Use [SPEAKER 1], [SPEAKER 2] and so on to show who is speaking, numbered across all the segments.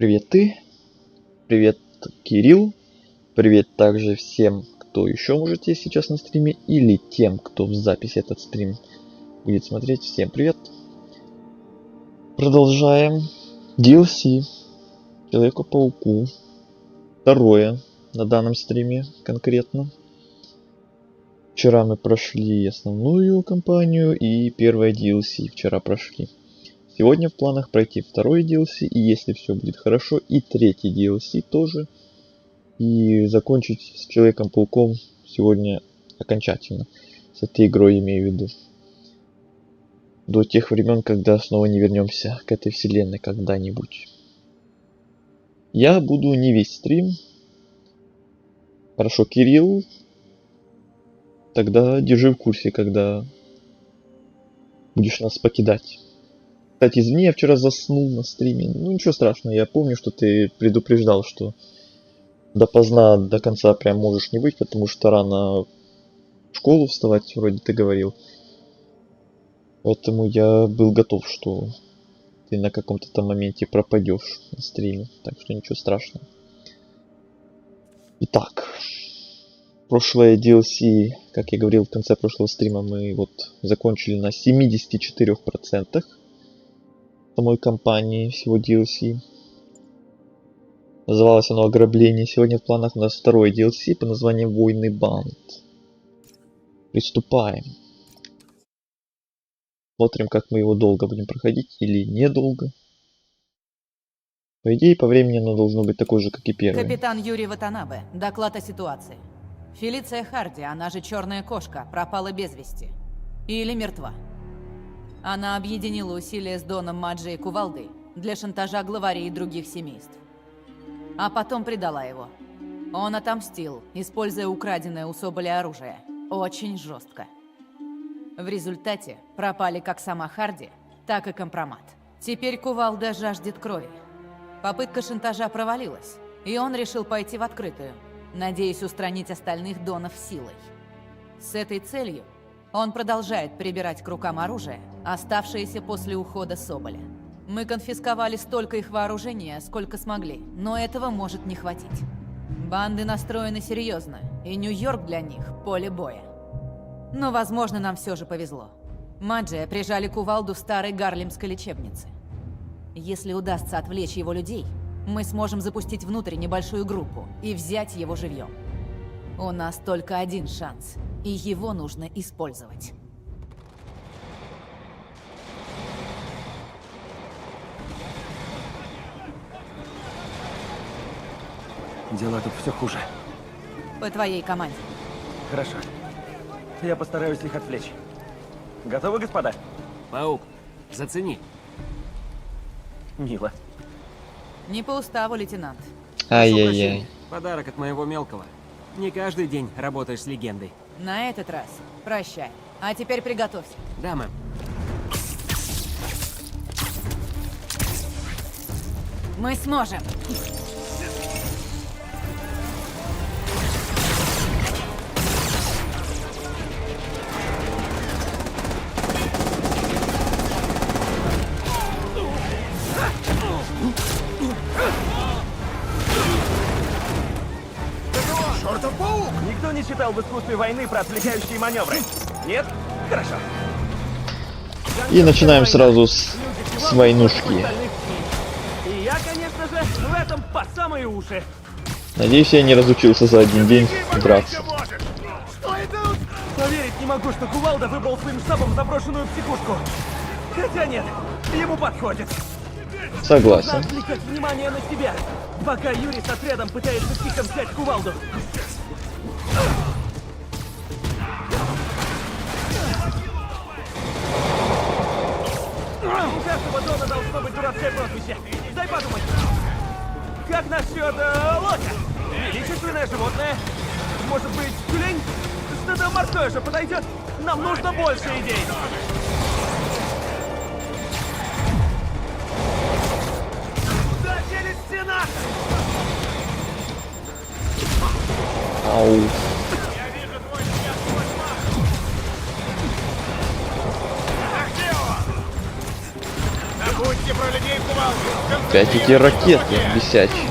[SPEAKER 1] Привет ты, привет Кирилл, привет также всем, кто еще может есть сейчас на стриме, или тем, кто в записи этот стрим будет смотреть. Всем привет. Продолжаем DLC Человеку-пауку. Второе на данном стриме конкретно. Вчера мы прошли основную кампанию и первое DLC вчера прошли. Сегодня в планах пройти второй DLC, и если все будет хорошо, и третий DLC тоже. И закончить с Человеком-пауком сегодня окончательно. С этой игрой имею в виду. До тех времен, когда снова не вернемся к этой вселенной когда-нибудь. Я буду не весь стрим. Хорошо, Кирилл. Тогда держи в курсе, когда будешь нас покидать. Кстати, извини, я вчера заснул на стриме. Ну, ничего страшного, я помню, что ты предупреждал, что допоздна до конца прям можешь не быть, потому что рано в школу вставать, вроде ты говорил. Поэтому я был готов, что ты на каком-то там моменте пропадешь на стриме. Так что ничего страшного. Итак, прошлое DLC, как я говорил в конце прошлого стрима, мы вот закончили на 74% самой кампании всего DLC. Называлось оно «Ограбление». Сегодня в планах у нас второй DLC по названию «Войны банд». Приступаем. Смотрим, как мы его долго будем проходить или недолго. По идее, по времени оно должно быть такое же, как и первое.
[SPEAKER 2] Капитан Юрий Ватанабе. Доклад о ситуации. Фелиция Харди, она же Черная Кошка, пропала без вести. Или мертва. Она объединила усилия с Доном Маджей и Кувалдой для шантажа главарей и других семейств. А потом предала его. Он отомстил, используя украденное у Соболя оружие. Очень жестко. В результате пропали как сама Харди, так и компромат. Теперь Кувалда жаждет крови. Попытка шантажа провалилась, и он решил пойти в открытую, надеясь устранить остальных Донов силой. С этой целью он продолжает прибирать к рукам оружие, оставшееся после ухода Соболя. Мы конфисковали столько их вооружения, сколько смогли, но этого может не хватить. Банды настроены серьезно, и Нью-Йорк для них – поле боя. Но, возможно, нам все же повезло. Маджия прижали Кувалду в старой гарлемской лечебнице. Если удастся отвлечь его людей, мы сможем запустить внутрь небольшую группу и взять его живьем. У нас только один шанс, и его нужно использовать.
[SPEAKER 3] Дела тут все хуже.
[SPEAKER 2] По твоей команде.
[SPEAKER 3] Хорошо. Я постараюсь их отвлечь. Готовы, господа?
[SPEAKER 4] Паук, зацени.
[SPEAKER 3] Мило.
[SPEAKER 2] Не по уставу, лейтенант.
[SPEAKER 1] Ай-яй-яй.
[SPEAKER 4] Подарок от моего мелкого. Не каждый день работаешь с легендой.
[SPEAKER 2] На этот раз прощай. А теперь приготовься.
[SPEAKER 4] Да, мэм.
[SPEAKER 2] Мы сможем.
[SPEAKER 3] Чёртов паук! Никто не читал в искусстве войны про отвлекающие маневры. Нет? Хорошо.
[SPEAKER 1] И начинаем сразу с войнушки.
[SPEAKER 3] И я, конечно же, в этом по самые уши.
[SPEAKER 1] Надеюсь, я не разучился за один день драться.
[SPEAKER 3] Что это? Поверить не могу, что Кувалда выбрал своим штабом заброшенную психушку. Хотя нет, ему подходит.
[SPEAKER 1] Согласен.
[SPEAKER 3] Нужно отвлекать внимание на себя, пока Юрий с отрядом пытается тихо взять Кувалду. У каждого Дона должно быть дурацкое прозвище. Дай подумать. Как насчет лося? Величественное животное? Может быть, тюлень? Что-то морское же подойдет? Нам нужно больше идей. Куда делись стена?
[SPEAKER 1] Ау.
[SPEAKER 5] Забудьте про людей в Кувалде!
[SPEAKER 1] Опять эти ракеты бесячие.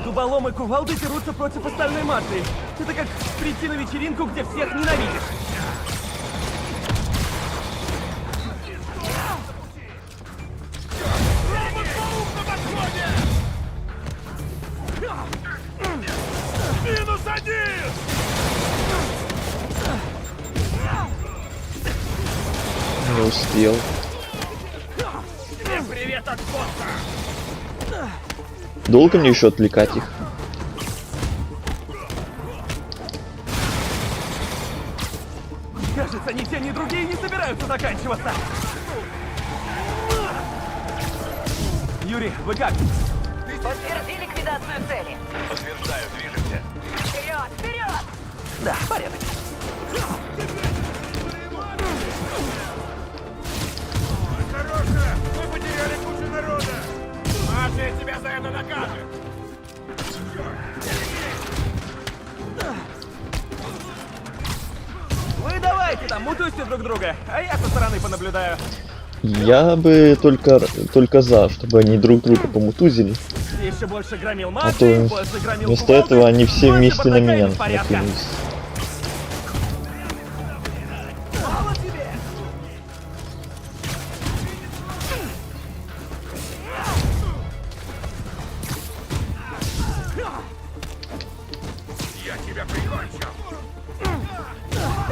[SPEAKER 3] Дуболомы кувалды дерутся против остальной маджи. Это как прийти на вечеринку, где всех ненавидишь.
[SPEAKER 5] Минус один!
[SPEAKER 1] Не успел.
[SPEAKER 5] Всем привет от босса!
[SPEAKER 1] Долго мне еще отвлекать их?
[SPEAKER 3] Кажется, ни те, ни другие не собираются заканчиваться. Юрий, вы как?
[SPEAKER 2] Подтверди ликвидацию цели.
[SPEAKER 5] Подтверждаю, движемся.
[SPEAKER 2] Вперед, вперед!
[SPEAKER 3] Да, порядок.
[SPEAKER 5] Осторожно! Мы потеряли кучу народа! Мафия тебя за это накажет!
[SPEAKER 3] Вы давайте там, мутуйте друг друга, а я со стороны понаблюдаю.
[SPEAKER 1] Я бы только за, чтобы они друг друга помутузили.
[SPEAKER 3] Еще больше громил
[SPEAKER 1] А
[SPEAKER 3] мафии,
[SPEAKER 1] то
[SPEAKER 3] больше громил
[SPEAKER 1] вместо
[SPEAKER 3] кувалды,
[SPEAKER 1] этого они все
[SPEAKER 3] больше
[SPEAKER 1] вместе на
[SPEAKER 3] бардака и
[SPEAKER 1] меня
[SPEAKER 3] беспорядка.
[SPEAKER 1] накинулись.
[SPEAKER 3] Мало тебе!
[SPEAKER 5] Я тебя прикончу!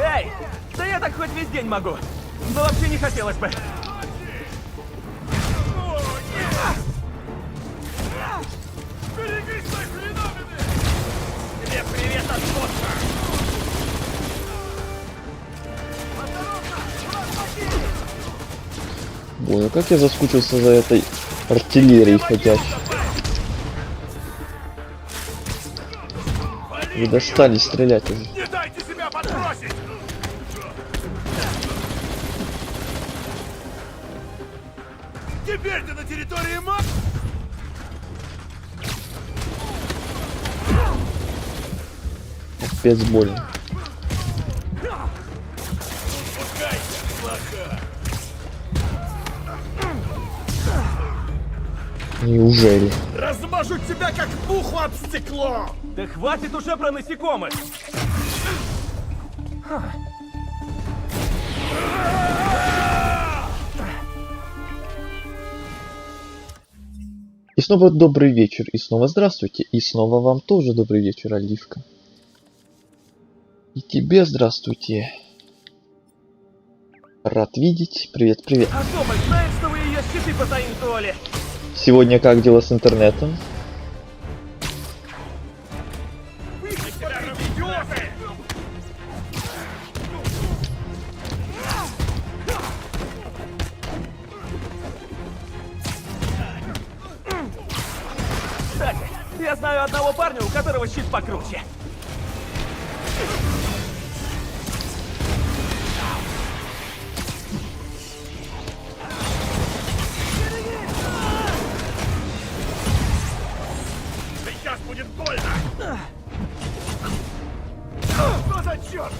[SPEAKER 3] Эй, да я так хоть весь день могу. Но вообще не хотелось бы.
[SPEAKER 5] Берегись, мои хреновины! Тебе привет от босса!
[SPEAKER 1] Боже, как я заскучился за этой артиллерией ходячей. Вы достали стрелять уже.
[SPEAKER 5] Не дайте себя подбросить! Теперь ты на территории МАК?
[SPEAKER 1] Капец больно.
[SPEAKER 5] Пускайся, лоха!
[SPEAKER 1] Неужели?
[SPEAKER 5] Размажу тебя как муху об стекло!
[SPEAKER 3] Да хватит уже про насекомых.
[SPEAKER 1] И снова добрый вечер, и снова здравствуйте, и снова вам тоже добрый вечер, Оливка. И тебе здравствуйте. Рад видеть. Привет, привет.
[SPEAKER 3] А Соболь знает, что вы ее щиты позаимствовали?
[SPEAKER 1] Сегодня как дела с интернетом?
[SPEAKER 5] Вы себя идиоты!
[SPEAKER 3] Кстати, я знаю одного парня, у которого щит покруче.
[SPEAKER 5] Сейчас будет больно! Что за черт?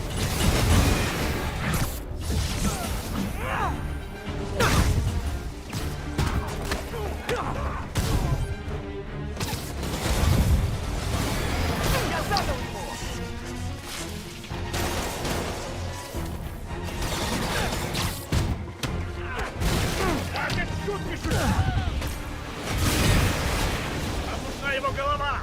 [SPEAKER 5] Как это шутки шутят? Опускай его голова!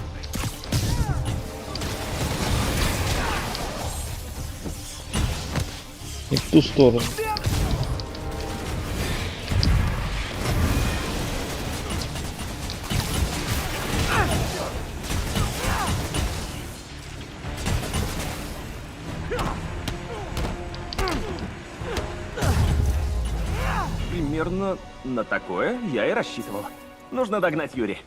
[SPEAKER 1] И в ту сторону.
[SPEAKER 3] Примерно на такое я и рассчитывал. Нужно догнать Юри.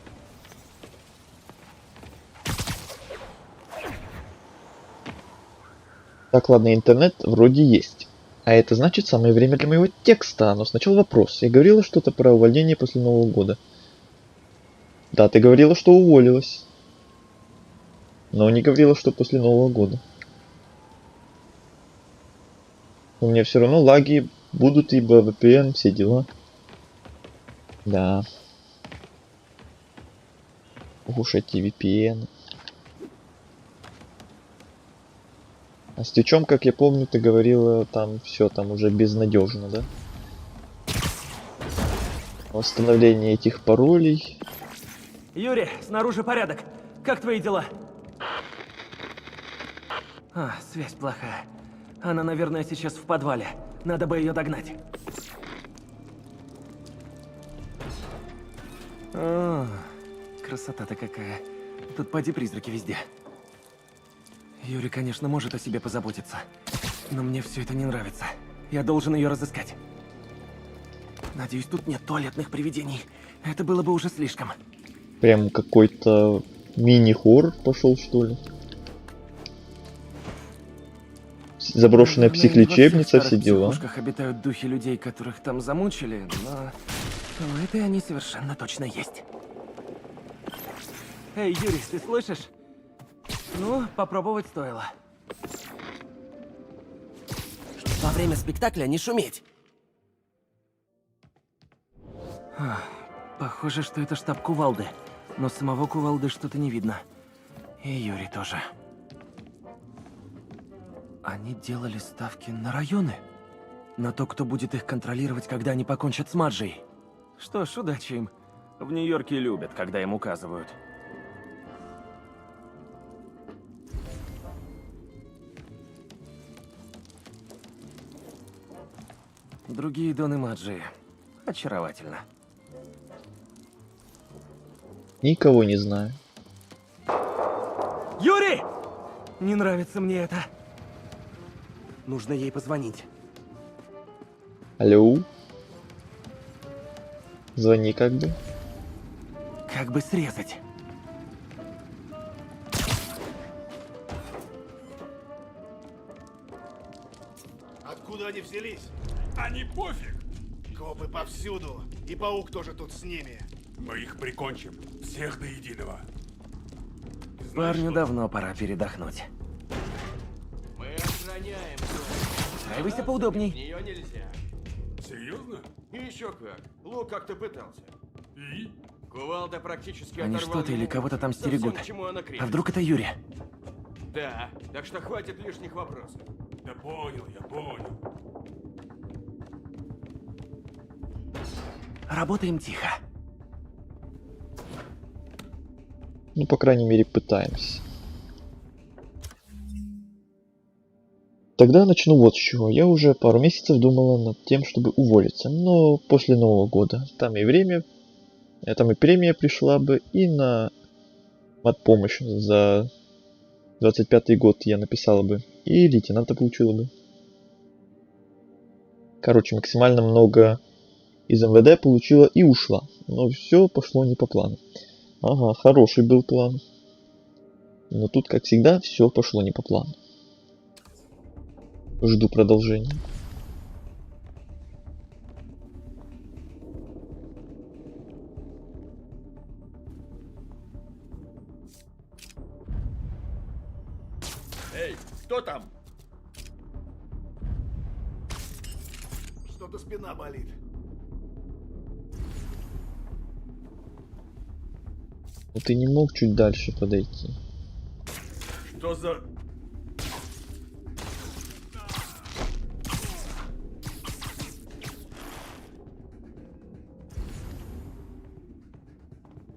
[SPEAKER 1] Так, ладно, интернет вроде есть. А это значит самое время для моего текста. Но сначала вопрос. Я говорила что-то про увольнение после Нового года. Да, ты говорила, что уволилась. Но не говорила, что после Нового года. У меня все равно лаги будут, ибо VPN, все дела. Да. Глушайте VPN. А с Твичом, как я помню, ты говорила, там все, там уже безнадежно, да? Восстановление этих паролей.
[SPEAKER 3] Юрий, снаружи порядок. Как твои дела? А, связь плохая. Она, наверное, сейчас в подвале. Надо бы ее догнать. О, красота-то какая. Тут поди призраки везде. Юрий, конечно, может о себе позаботиться. Но мне все это не нравится. Я должен ее разыскать. Надеюсь, тут нет туалетных привидений. Это было бы уже слишком.
[SPEAKER 1] Прям какой-то мини-хоррор пошел, что ли? Заброшенная
[SPEAKER 3] Наверное,
[SPEAKER 1] психлечебница,
[SPEAKER 3] во всех
[SPEAKER 1] все дела.
[SPEAKER 3] старых психушках обитают духи людей, которых там замучили, но в этой они совершенно точно есть. Эй, Юрий, ты слышишь? Ну, попробовать стоило.
[SPEAKER 6] Во время спектакля не шуметь.
[SPEAKER 3] Похоже, что это штаб Кувалды. Но самого Кувалды что-то не видно. И Юрий тоже. Они делали ставки на районы? На то, кто будет их контролировать, когда они покончат с Маджей. Что ж, удачи им. В Нью-Йорке любят, когда им указывают. Другие доны Маджи. Очаровательно.
[SPEAKER 1] Никого не знаю.
[SPEAKER 3] Юрий! Не нравится мне это.
[SPEAKER 6] Нужно ей позвонить.
[SPEAKER 1] Алло? Звони как бы.
[SPEAKER 3] Как бы срезать.
[SPEAKER 5] Откуда они взялись? Они пофиг. Копы повсюду. И паук тоже тут с ними. Мы их прикончим. Всех до единого.
[SPEAKER 3] Парню давно пора передохнуть.
[SPEAKER 7] Мы охраняем зону.
[SPEAKER 3] Устраивайся поудобней.
[SPEAKER 7] В нее нельзя.
[SPEAKER 5] Серьезно?
[SPEAKER 7] Еще как. Лу как-то пытался.
[SPEAKER 5] И?
[SPEAKER 7] Кувалда практически
[SPEAKER 3] Они
[SPEAKER 7] оторвал
[SPEAKER 3] что-то или
[SPEAKER 7] ему
[SPEAKER 3] кого-то там
[SPEAKER 7] совсем,
[SPEAKER 3] стерегут.
[SPEAKER 7] к чему она крепит.
[SPEAKER 3] А вдруг это Юрий?
[SPEAKER 7] Да, так что хватит лишних вопросов.
[SPEAKER 5] Да понял, я понял.
[SPEAKER 3] Работаем тихо.
[SPEAKER 1] Ну, по крайней мере, пытаемся. Тогда начну вот с чего. Я уже пару месяцев думала над тем, чтобы уволиться. Но после Нового года. Там и премия пришла бы, и на матпомощь за 25-й год я написала бы. И лейтенанта получила бы. Короче, максимально много из МВД получила и ушла. Но все пошло не по плану. Ага, хороший был план. Но тут, как всегда, все пошло не по плану. Жду продолжения.
[SPEAKER 5] Эй, кто там? Что-то спина болит.
[SPEAKER 1] Но ты не мог чуть дальше подойти.
[SPEAKER 5] Что за...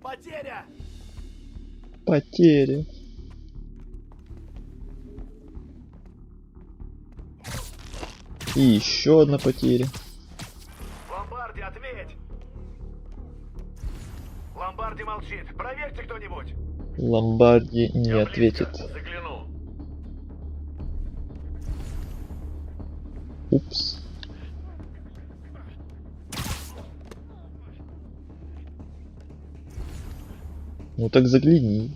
[SPEAKER 5] Потеря!
[SPEAKER 1] Потери. И еще одна потеря.
[SPEAKER 5] Ломбарди, ответь! Ломбарди молчит. Проверьте кто-нибудь.
[SPEAKER 1] Ломбарди не ответит.
[SPEAKER 5] Загляну.
[SPEAKER 1] Упс. Ну так загляни.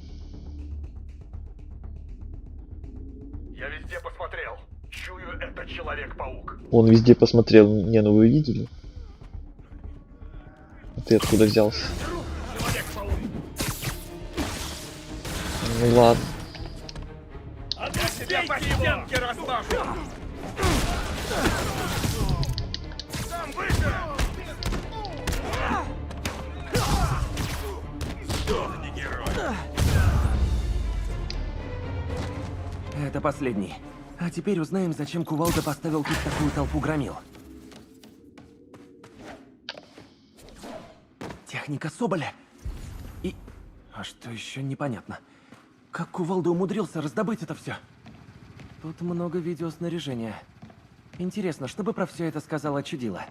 [SPEAKER 5] Я везде посмотрел. Чую, это Человек-паук.
[SPEAKER 1] Он везде посмотрел. Не, ну вы видели? А ты откуда взялся?
[SPEAKER 5] Человек-паук.
[SPEAKER 1] Ну ладно.
[SPEAKER 5] Я тебя по стенке размажу. Там выше. Сдохни, герой.
[SPEAKER 6] Это последний. А теперь узнаем, зачем Кувалда поставил тут такую толпу громил. Техника Соболя. И... А что еще непонятно? Как Кувалда умудрился раздобыть это все? Тут много видеоснаряжения. Интересно, что бы про все это сказала Чудила?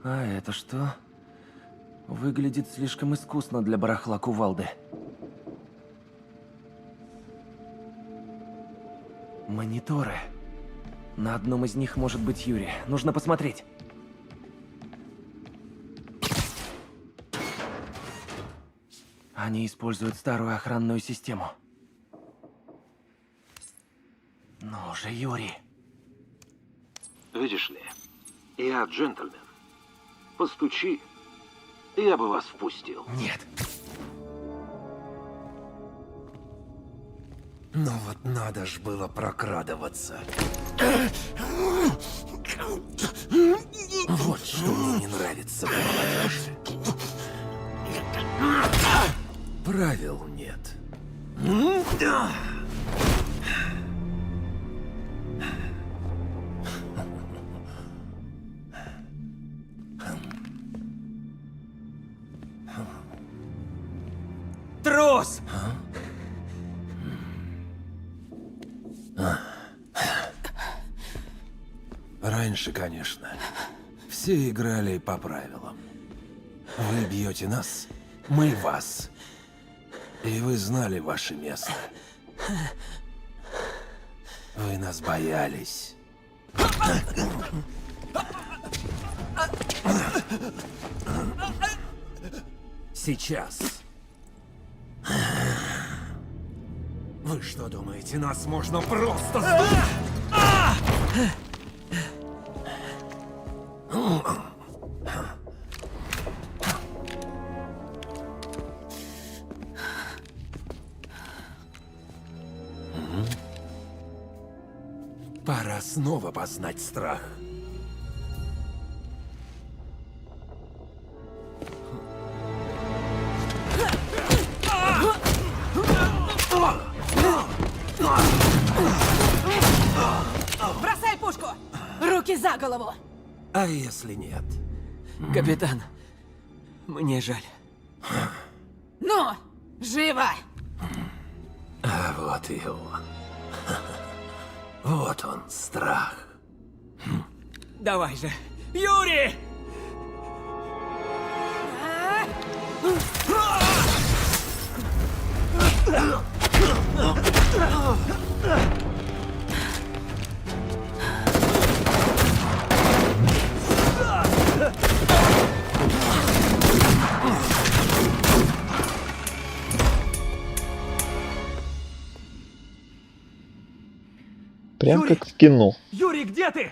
[SPEAKER 6] А это что? Выглядит слишком искусно для барахла Кувалды. Мониторы. На одном из них может быть Юрий. Нужно посмотреть. Они используют старую охранную систему. Ну же, Юрий.
[SPEAKER 8] Видишь ли, я джентльмен. Постучи, я бы вас впустил.
[SPEAKER 6] Нет.
[SPEAKER 9] Ну вот надо ж было прокрадываться. Вот что мне не нравится в молодежи. Правил нет.
[SPEAKER 6] Трус!
[SPEAKER 9] Раньше, конечно, все играли по правилам. Вы бьете нас, мы вас. И вы знали ваше место. Вы нас боялись. Сейчас. Вы что думаете, нас можно просто сдуть? Пора снова познать страх.
[SPEAKER 2] Бросай пушку! Руки за голову!
[SPEAKER 9] А если нет?
[SPEAKER 6] Капитан, мне жаль.
[SPEAKER 2] Ну, живо!
[SPEAKER 9] А вот и он. Вот он, страх.
[SPEAKER 6] Давай же. Юрий!
[SPEAKER 1] Прям
[SPEAKER 3] Юрий!
[SPEAKER 1] как в кино.
[SPEAKER 3] Юрий, где ты?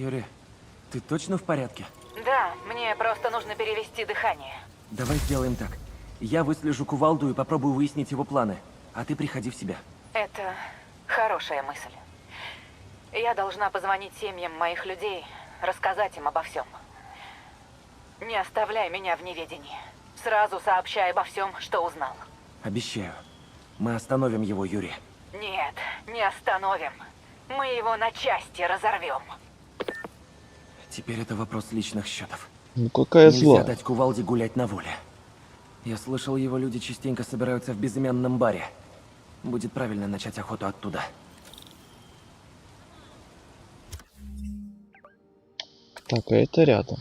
[SPEAKER 6] Юрий, ты точно в порядке?
[SPEAKER 2] Да, мне просто нужно перевести дыхание.
[SPEAKER 6] Давай сделаем так. Я выслежу Кувалду и попробую выяснить его планы. А ты приходи в себя.
[SPEAKER 2] Это хорошая мысль. Я должна позвонить семьям моих людей, рассказать им обо всем. Не оставляй меня в неведении. Сразу сообщай обо всем, что узнал.
[SPEAKER 6] Обещаю. Мы остановим его, Юрий.
[SPEAKER 2] Нет, не остановим. Мы его на части разорвем.
[SPEAKER 6] Теперь это вопрос личных счетов.
[SPEAKER 1] Ну какая
[SPEAKER 6] Нельзя
[SPEAKER 1] зла.
[SPEAKER 6] дать Кувалде гулять на воле. Я слышал, его люди частенько собираются в безымянном баре. Будет правильно начать охоту оттуда.
[SPEAKER 1] Так, а это рядом.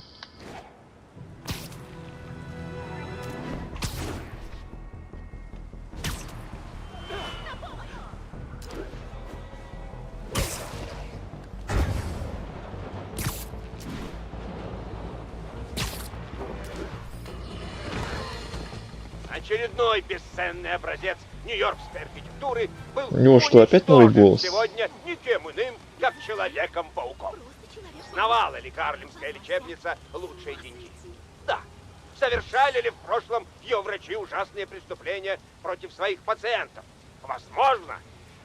[SPEAKER 5] Очередной бесценный образец нью-йоркской архитектуры был
[SPEAKER 1] У него что, опять новый
[SPEAKER 5] уничтожен
[SPEAKER 1] голос?
[SPEAKER 5] сегодня никем иным, как Человеком-пауком. Знавала ли Гарлемская лечебница лучшие деньги? Да. Совершали ли в прошлом ее врачи ужасные преступления против своих пациентов? Возможно.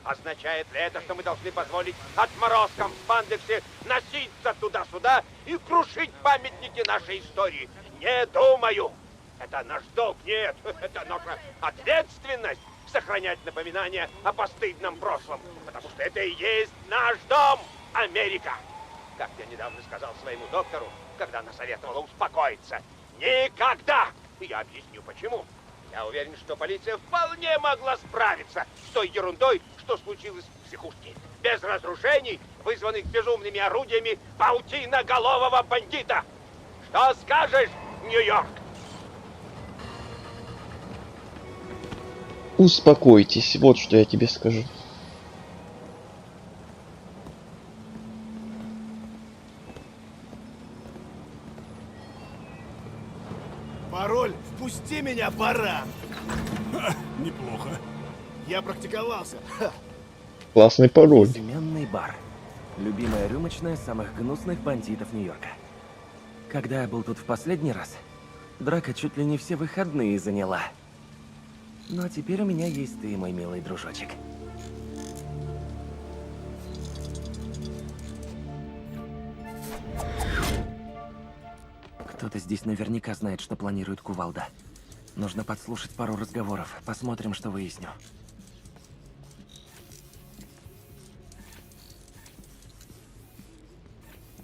[SPEAKER 5] Означает ли это, что мы должны позволить отморозкам в спандексе носиться туда-сюда и крушить памятники нашей истории? Не думаю. Это наш долг. Нет, это наша ответственность сохранять напоминания о постыдном прошлом. Потому что это и есть наш дом, Америка. Как я недавно сказал своему доктору, когда она советовала успокоиться. Никогда! И я объясню почему. Я уверен, что полиция вполне могла справиться с той ерундой, что случилось в психушке. Без разрушений, вызванных безумными орудиями паутиноголового бандита. Что скажешь, Нью-Йорк?
[SPEAKER 1] Успокойтесь, вот что я тебе скажу.
[SPEAKER 5] Пароль «Впусти меня, баран».
[SPEAKER 3] Неплохо.
[SPEAKER 5] Я практиковался.
[SPEAKER 1] Классный пароль.
[SPEAKER 6] Безымянный бар. Любимая рюмочная самых гнусных бандитов Нью-Йорка. Когда я был тут в последний раз, драка чуть ли не все выходные заняла. Но теперь у меня есть ты, мой милый дружочек. Кто-то здесь наверняка знает, что планирует кувалда. Нужно подслушать пару разговоров. Посмотрим, что выясню.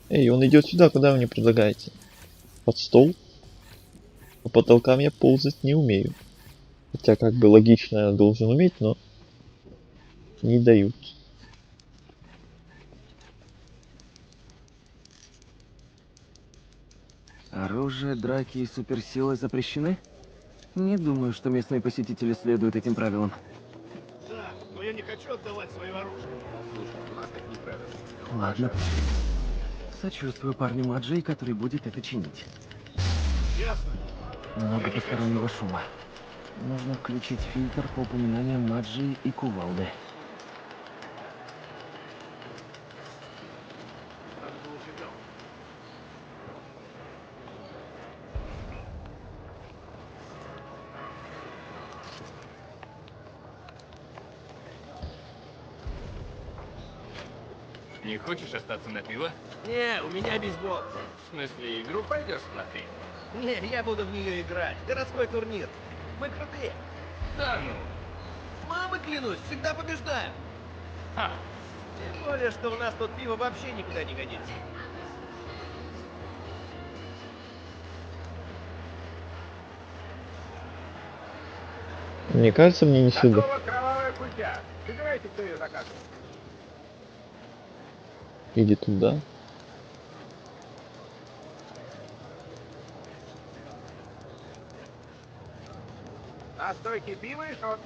[SPEAKER 1] Эй, он идет сюда, куда вы мне предлагаете? Под стол? По потолкам я ползать не умею. Хотя как бы логично я должен уметь, но не дают.
[SPEAKER 6] Оружие, драки и суперсилы запрещены? Не думаю, что местные посетители следуют этим правилам.
[SPEAKER 5] Да, но я не хочу отдавать свое оружие.
[SPEAKER 6] Ладно. Сочувствую парню Маджей, который будет это чинить.
[SPEAKER 5] Ясно?
[SPEAKER 6] Много постороннего шума. Нужно включить фильтр по упоминаниям Маджи и кувалды.
[SPEAKER 7] Не хочешь остаться на пиво?
[SPEAKER 3] Не, у меня бейсбол.
[SPEAKER 7] В смысле, игру пойдешь смотреть?
[SPEAKER 3] Не, я буду в нее играть. Городской турнир. Мы крутые.
[SPEAKER 7] Да ну.
[SPEAKER 3] Мамы клянусь, всегда побеждаем.
[SPEAKER 7] Ха.
[SPEAKER 3] Тем более, что у нас тут пиво вообще никуда не годится.
[SPEAKER 1] Мне кажется, мне не сюда.
[SPEAKER 7] Готова кровавая культя. Выбирайте, кто ее закажет.
[SPEAKER 1] Иди туда.
[SPEAKER 7] А стойки пива и шот.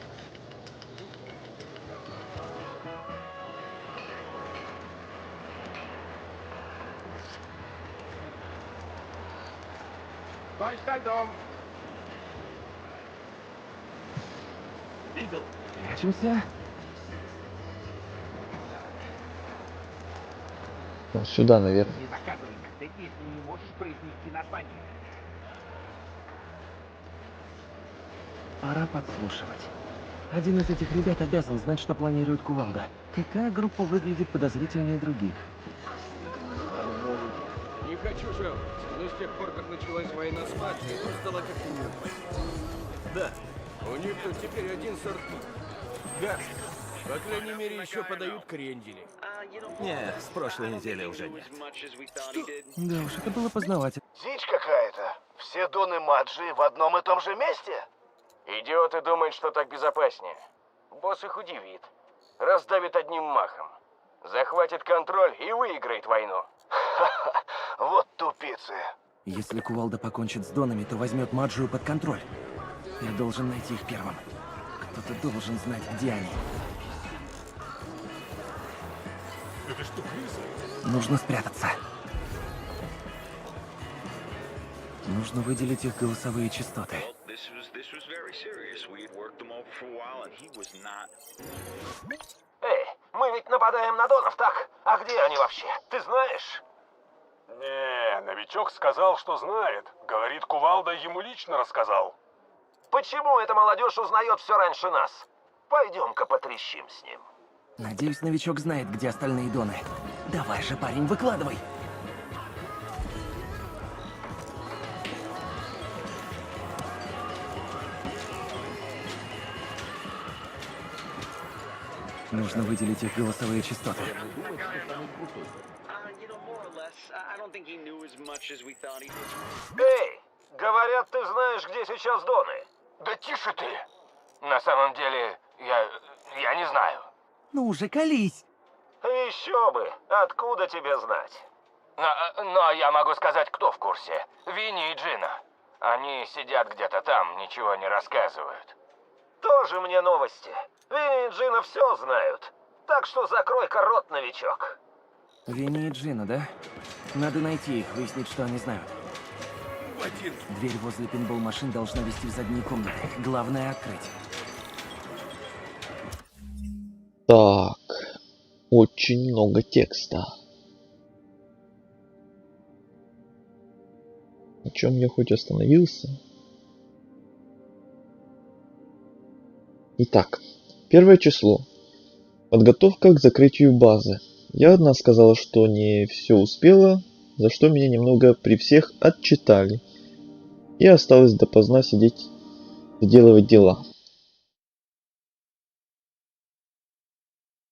[SPEAKER 7] Конь со льдом.
[SPEAKER 3] Видел?
[SPEAKER 6] Прячемся.
[SPEAKER 1] Вот сюда, наверное.
[SPEAKER 7] Не заказывай коктейли, если не можешь произнести название.
[SPEAKER 6] Пора подслушивать. Один из этих ребят обязан знать, что планирует кувалда. Какая группа выглядит подозрительнее других?
[SPEAKER 7] Не хочу жаловаться, но с тех пор, как началась война с Маджей, тут стало как-то мертво. Да, у них тут теперь один сорт газ. По крайней мере, еще подают крендели.
[SPEAKER 3] Не, с прошлой недели уже нет.
[SPEAKER 6] Да уж, это было познавательно.
[SPEAKER 5] Дичь какая-то. Все доны Маджи в одном и том же месте?
[SPEAKER 10] Идиоты думают, что так безопаснее. Босс их удивит. Раздавит одним махом. Захватит контроль и выиграет войну.
[SPEAKER 5] Ха-ха, вот тупицы.
[SPEAKER 6] Если кувалда покончит с донами, то возьмет Маджию под контроль. Я должен найти их первым. Кто-то должен знать, где они.
[SPEAKER 5] Это что, крыса?
[SPEAKER 6] Нужно спрятаться. Нужно выделить их голосовые частоты.
[SPEAKER 10] Эй, мы ведь нападаем на Донов, так? А где они вообще? Ты знаешь?
[SPEAKER 11] Не, новичок сказал, что знает. Говорит, Кувалда ему лично рассказал.
[SPEAKER 10] Почему эта молодежь узнает все раньше нас? Пойдем-ка потрещим с ним.
[SPEAKER 6] Надеюсь, новичок знает, где остальные доны. Давай же, парень, выкладывай. Нужно выделить их голосовые частоты.
[SPEAKER 10] Эй, говорят, ты знаешь, где сейчас доны.
[SPEAKER 4] Да тише ты! На самом деле, я не знаю.
[SPEAKER 6] Ну уже колись.
[SPEAKER 10] Еще бы, откуда тебе знать?
[SPEAKER 4] Но я могу сказать, кто в курсе. Винни и Джина. Они сидят где-то там, ничего не рассказывают.
[SPEAKER 10] Тоже мне новости. Винни и Джина все знают. Так что закрой-ка рот, новичок.
[SPEAKER 6] Винни и Джина, да? Надо найти их, выяснить, что они знают. Дверь возле пинбол-машин должна вести в задние комнаты. Главное — открыть.
[SPEAKER 1] Так, очень много текста. На чем я хоть остановился? Итак, 1 число. Подготовка к закрытию базы. Я одна сказала, что не все успела, за что меня немного при всех отчитали. И осталось допоздна сидеть, доделывать дела.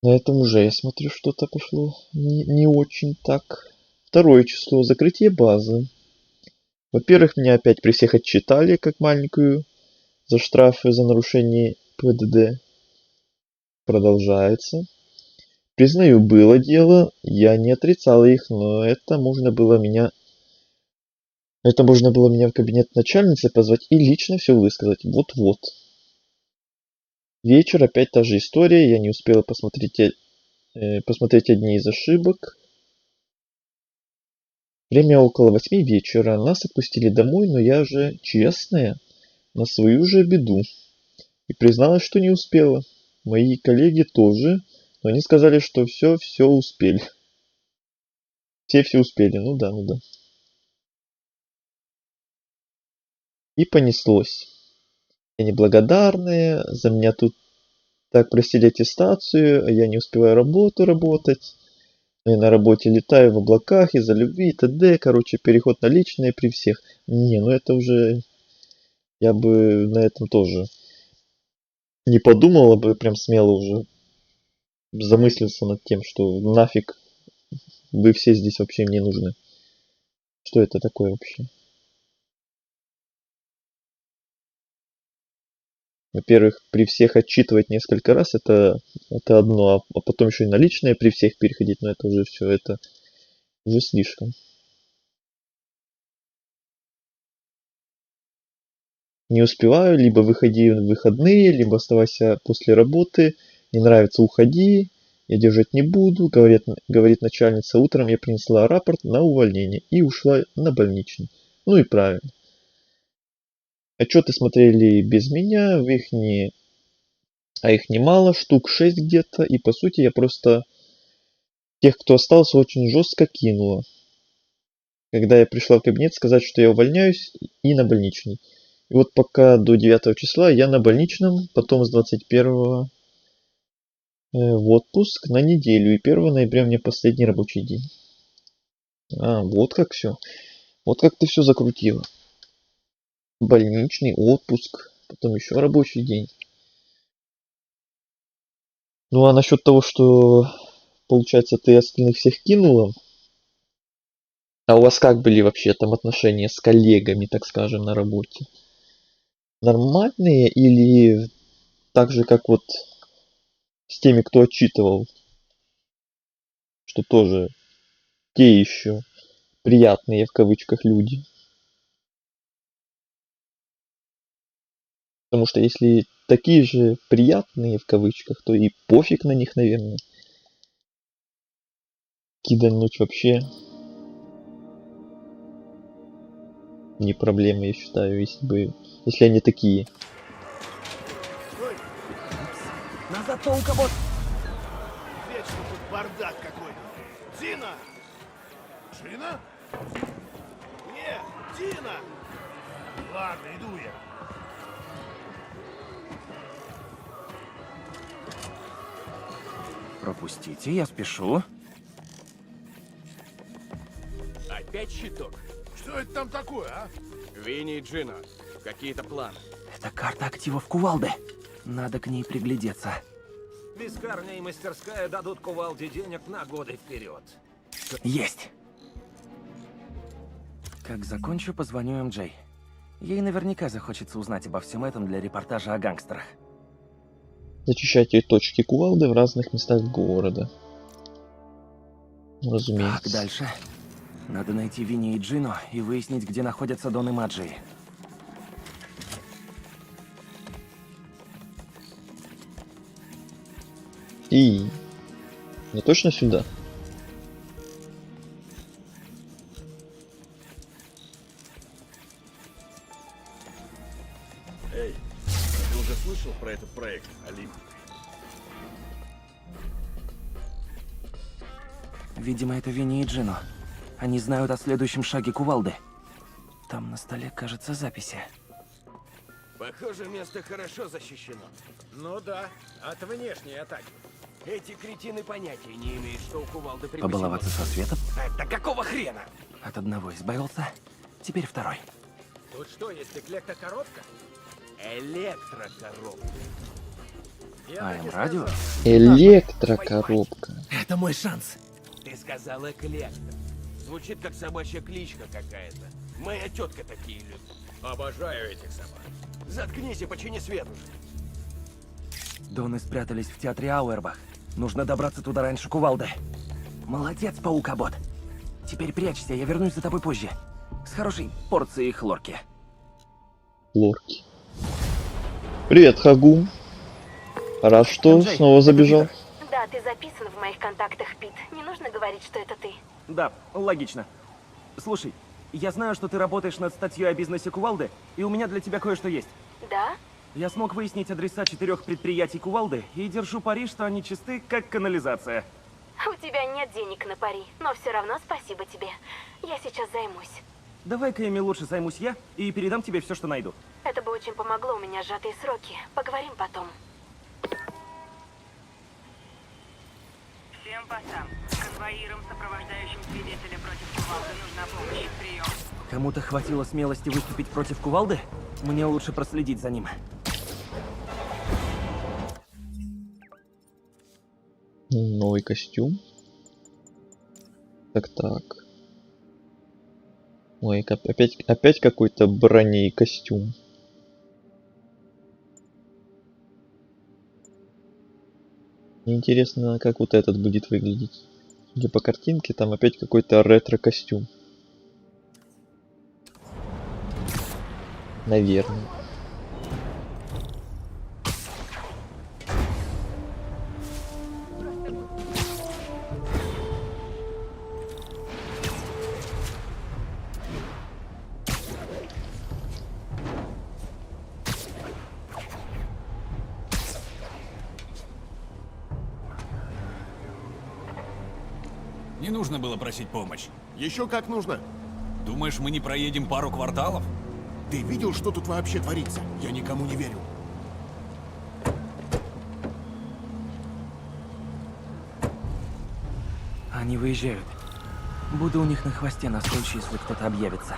[SPEAKER 1] На этом уже, я смотрю, что-то пошло не очень так. 2 число. Закрытие базы. Во-первых, меня опять при всех отчитали, как маленькую, за штрафы за нарушение ПДД. Продолжается. Признаю, было дело, я не отрицал их, но это можно было меня в кабинет начальницы позвать и лично все высказать. Вот-вот. Вечер, опять та же история, я не успела посмотреть одни из ошибок. Время около 8 вечера, нас отпустили домой, но я же честная, на свою же беду. И призналась, что не успела. Мои коллеги тоже, но они сказали, что все успели. Все успели, ну да. И понеслось. Я неблагодарная, за меня тут так просили аттестацию, а я не успеваю работать. И на работе летаю в облаках из-за любви и т.д. Короче, переход на личное при всех. Не, ну это уже... Я бы на этом тоже не подумала бы, прям смело уже замыслился над тем, что нафиг вы все здесь вообще мне нужны. Что это такое вообще? Во-первых, при всех отчитывать несколько раз это одно, а потом еще и на личное при всех переходить, но это уже все, это уже слишком. Не успеваю, либо выходи в выходные, либо оставайся после работы, не нравится, уходи, я держать не буду, говорит начальница. Утром я принесла рапорт на увольнение и ушла на больничный. Ну и правильно. Отчеты смотрели без меня, а их немало, штук 6 где-то, и по сути я просто тех, кто остался, очень жестко кинула. Когда я пришла в кабинет сказать, что я увольняюсь и на больничный. И вот пока до 9 числа я на больничном, потом с 21 в отпуск на неделю, и 1 ноября у меня последний рабочий день. Вот как все. Вот как ты все закрутила. Больничный, отпуск, потом еще рабочий день. Ну а насчет того, что, получается, ты остальных всех кинула, а у вас как были вообще там отношения с коллегами, так скажем, на работе? Нормальные или так же, как вот с теми, кто отчитывал? Что тоже те еще приятные в кавычках люди. Потому что если такие же приятные в кавычках, то и пофиг на них, наверное. Кидануть вообще не проблема, я считаю, если они такие.
[SPEAKER 6] Назад, паукобот!
[SPEAKER 7] Вечно тут бардак какой-то. Дина! Джина? Нет, Дина! Ладно, иду я.
[SPEAKER 6] Пропустите, я спешу.
[SPEAKER 7] Опять щиток? Что это там такое, а? Винни и Джина. Какие-то планы.
[SPEAKER 6] Это карта активов кувалды. Надо к ней приглядеться.
[SPEAKER 10] Вискарня и мастерская дадут кувалде денег на годы вперед.
[SPEAKER 6] Есть! Как закончу, позвоню МJ. Ей наверняка захочется узнать обо всем этом для репортажа о гангстерах.
[SPEAKER 1] Зачищайте точки кувалды в разных местах города. Разумеется.
[SPEAKER 6] Так, дальше. Надо найти Винни и Джину и выяснить, где находятся Дон и Маджи.
[SPEAKER 1] И... Ну точно сюда?
[SPEAKER 7] Эй, ты уже слышал про этот проект, Алим?
[SPEAKER 6] Видимо, это Винни и Джину. Они знают о следующем шаге кувалды. Там на столе, кажется, записи.
[SPEAKER 7] Похоже, место хорошо защищено. Ну да, от внешней атаки.
[SPEAKER 10] Эти кретины понятия не имеют, что у кувалды припасено.
[SPEAKER 6] Побаловаться со светом?
[SPEAKER 10] Да какого хрена?
[SPEAKER 6] От одного избавился, теперь второй.
[SPEAKER 7] Тут что, есть эклектокоробка?
[SPEAKER 10] Электрокоробка.
[SPEAKER 6] АМ-радио?
[SPEAKER 1] Электрокоробка.
[SPEAKER 6] Это мой шанс.
[SPEAKER 10] Ты сказал эклектор. Звучит как собачья кличка какая-то. Моя тетка такие любит.
[SPEAKER 7] Обожаю этих собак.
[SPEAKER 10] Заткнись и почини свет уже.
[SPEAKER 6] Доны спрятались в театре Ауэрбах. Нужно добраться туда раньше кувалды. Молодец, паукобот. Теперь прячься, я вернусь за тобой позже. С хорошей порцией хлорки.
[SPEAKER 1] Лорки. Привет, Хагум. Рад, что
[SPEAKER 6] Джей,
[SPEAKER 1] снова забежал.
[SPEAKER 12] Да, ты записан в моих контактах, Пит. Не нужно говорить, что это ты.
[SPEAKER 6] Да, логично. Слушай, я знаю, что ты работаешь над статьей о бизнесе кувалды, и у меня для тебя кое-что есть.
[SPEAKER 12] Да?
[SPEAKER 6] Я смог выяснить адреса 4 предприятий кувалды и держу пари, что они чисты, как канализация.
[SPEAKER 12] У тебя нет денег на пари, но все равно спасибо тебе. Я сейчас займусь.
[SPEAKER 6] Давай-ка ими лучше займусь я и передам тебе все, что найду.
[SPEAKER 12] Это бы очень помогло, у меня сжатые сроки. Поговорим потом.
[SPEAKER 13] Всем постам. Конвоирам, сопровождающим свидетеля против кувалды, нужна помощь. Прием.
[SPEAKER 6] Кому-то хватило смелости выступить против кувалды? Мне лучше проследить за ним.
[SPEAKER 1] Новый костюм. Так. Ой, опять какой-то броней костюм. Мне интересно, как вот этот будет выглядеть. Судя по картинке, там опять какой-то ретро-костюм. Наверное.
[SPEAKER 14] Не нужно было просить помощь.
[SPEAKER 7] Еще как нужно.
[SPEAKER 14] Думаешь, мы не проедем пару кварталов?
[SPEAKER 7] Ты видел, что тут вообще творится? Я никому не верю.
[SPEAKER 6] Они выезжают. Буду у них на хвосте на случай, если кто-то объявится.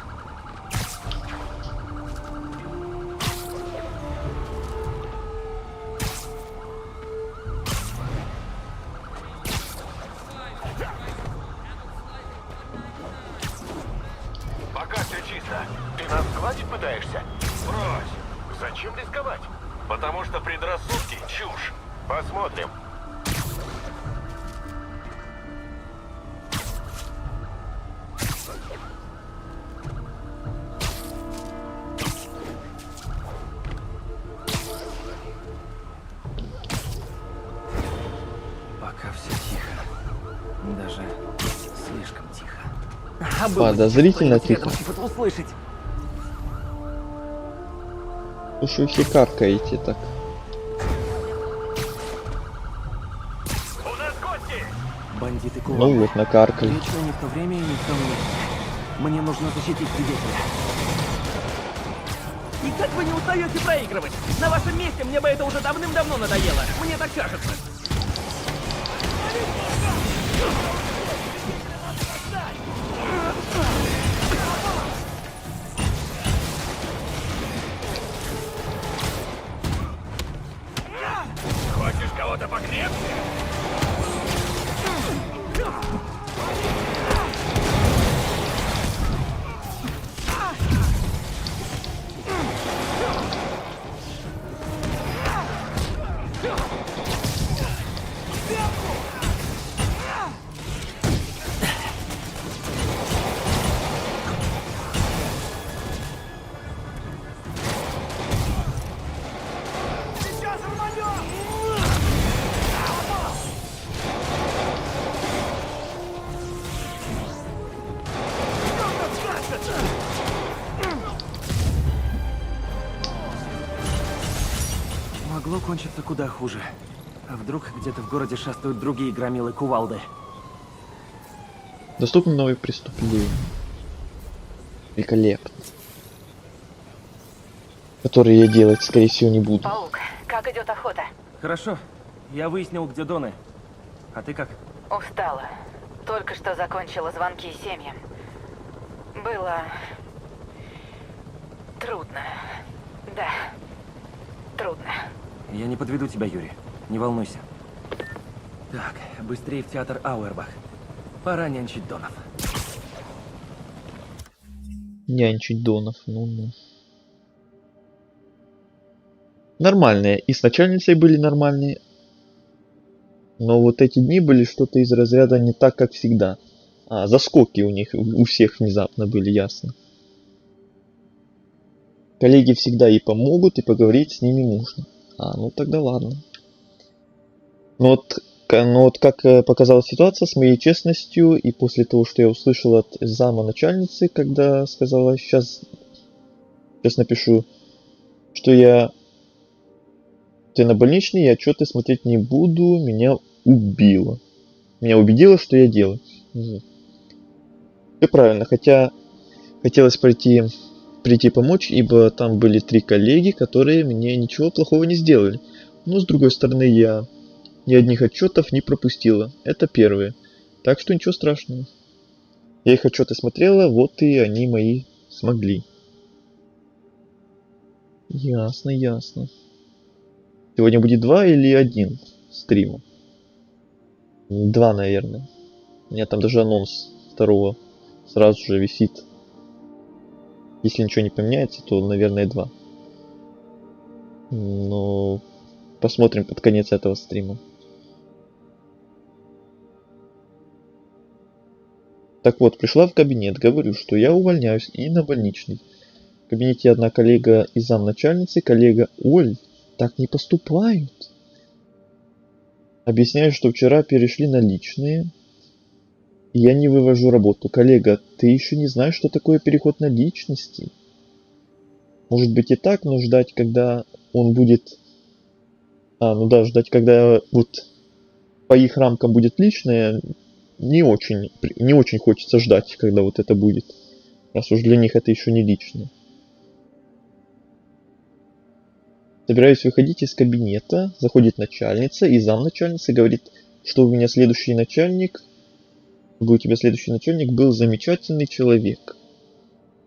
[SPEAKER 15] Пока все чисто. Ты нас схватить пытаешься? Брось. Зачем рисковать? Потому что предрассудки — чушь. Посмотрим.
[SPEAKER 6] Пока все тихо. Даже слишком тихо.
[SPEAKER 1] Подозрительно тихо.
[SPEAKER 6] Услышать.
[SPEAKER 1] Слушай, все каркаете так.
[SPEAKER 6] Бандиты
[SPEAKER 1] Ну
[SPEAKER 6] Кувалды.
[SPEAKER 1] вот, накаркали.
[SPEAKER 6] Вечно не в то время и не в то место. Мне нужно защитить свидетеля.
[SPEAKER 3] И как вы не устаете проигрывать? На вашем месте мне бы это уже давным-давно надоело. Мне так кажется.
[SPEAKER 15] Хочешь кого-то покрепче?
[SPEAKER 6] Могло кончиться куда хуже. А вдруг где-то в городе шастают другие громилы Кувалды?
[SPEAKER 1] Доступны новые преступления. Великолепно. Которые я делать, скорее всего, не буду.
[SPEAKER 2] Паук, как идет охота?
[SPEAKER 6] Хорошо. Я выяснил, где Доны. А ты как?
[SPEAKER 2] Устала. Только что закончила звонки семьям. Было... трудно. Да. Трудно.
[SPEAKER 6] Я не подведу тебя, Юрий. Не волнуйся. Так, быстрее в театр Ауэрбах. Пора нянчить Донов.
[SPEAKER 1] Нянчить Донов, ну-ну. Нормальные. И с начальницей были нормальные. Но вот эти дни были что-то из разряда не так, как всегда. А, заскоки у них, у всех внезапно были, ясно. Коллеги всегда и помогут, и поговорить с ними можно. А, ну тогда ладно. Но вот как показалась ситуация с моей честностью, и после того, что я услышал от зама начальницы, когда сказала, сейчас напишу, что я на больничный, я отчеты смотреть не буду, меня убило. Меня убедило, что я делаю. Все правильно, хотя хотелось прийти помочь, ибо там были 3 коллеги, которые мне ничего плохого не сделали. Но с другой стороны, я ни одних отчетов не пропустила. Это первые. Так что ничего страшного. Я их отчеты смотрела, вот и они мои смогли. Ясно, ясно. Сегодня будет 2 или 1 стрима? 2, наверное. У меня там даже анонс 2 сразу же висит. Если ничего не поменяется, то, наверное, 2. Но посмотрим под конец этого стрима. Так вот, пришла в кабинет, говорю, что я увольняюсь и на больничный. В кабинете одна коллега и замначальницы, коллега: Оль, так не поступают. Объясняю, что вчера перешли на личные, и я не вывожу работу. Коллега, ты еще не знаешь, что такое переход на личности. Может быть и так, но ждать, когда он будет... ждать, когда вот по их рамкам будет личное, не очень хочется ждать, когда вот это будет. Раз уж для них это еще не личное. Собираюсь выходить из кабинета, заходит начальница, и замначальница говорит, что у тебя следующий начальник был замечательный человек.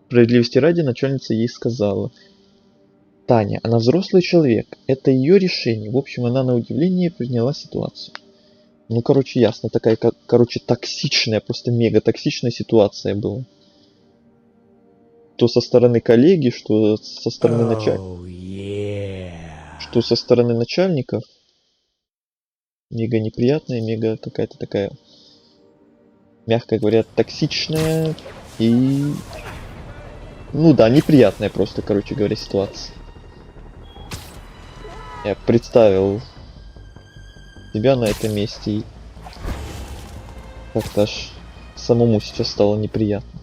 [SPEAKER 1] Справедливости ради, начальница ей сказала: Таня, она взрослый человек, это ее решение. В общем, она на удивление приняла ситуацию. Ну, короче, ясно, такая, токсичная, просто мега токсичная ситуация была. Что со стороны коллеги, что со стороны что со стороны начальников. Мега неприятная, мега какая-то такая, мягко говоря, токсичная и... Ну да, неприятная просто, короче говоря, ситуация. Я представил себя на этом месте и как-то аж самому сейчас стало неприятно.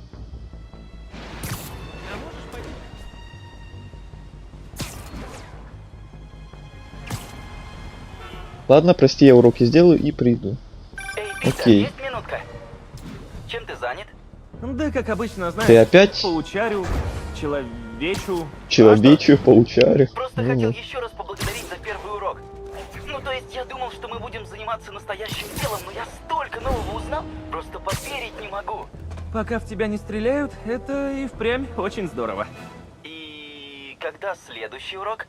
[SPEAKER 1] Ладно, прости, я уроки сделаю и приду.
[SPEAKER 2] Эй,
[SPEAKER 1] Окей.
[SPEAKER 16] Есть минутка? Чем ты занят?
[SPEAKER 6] Да, как обычно, знаешь,
[SPEAKER 1] Ты опять?
[SPEAKER 6] Паучарю, человечу.
[SPEAKER 1] Человечью, паучарю.
[SPEAKER 16] Просто хотел еще раз поблагодарить за первый урок. Ну, то есть я думал, что мы будем заниматься настоящим делом, но я столько нового узнал, просто поверить не могу.
[SPEAKER 6] Пока в тебя не стреляют, это и впрямь очень здорово.
[SPEAKER 16] И когда следующий урок?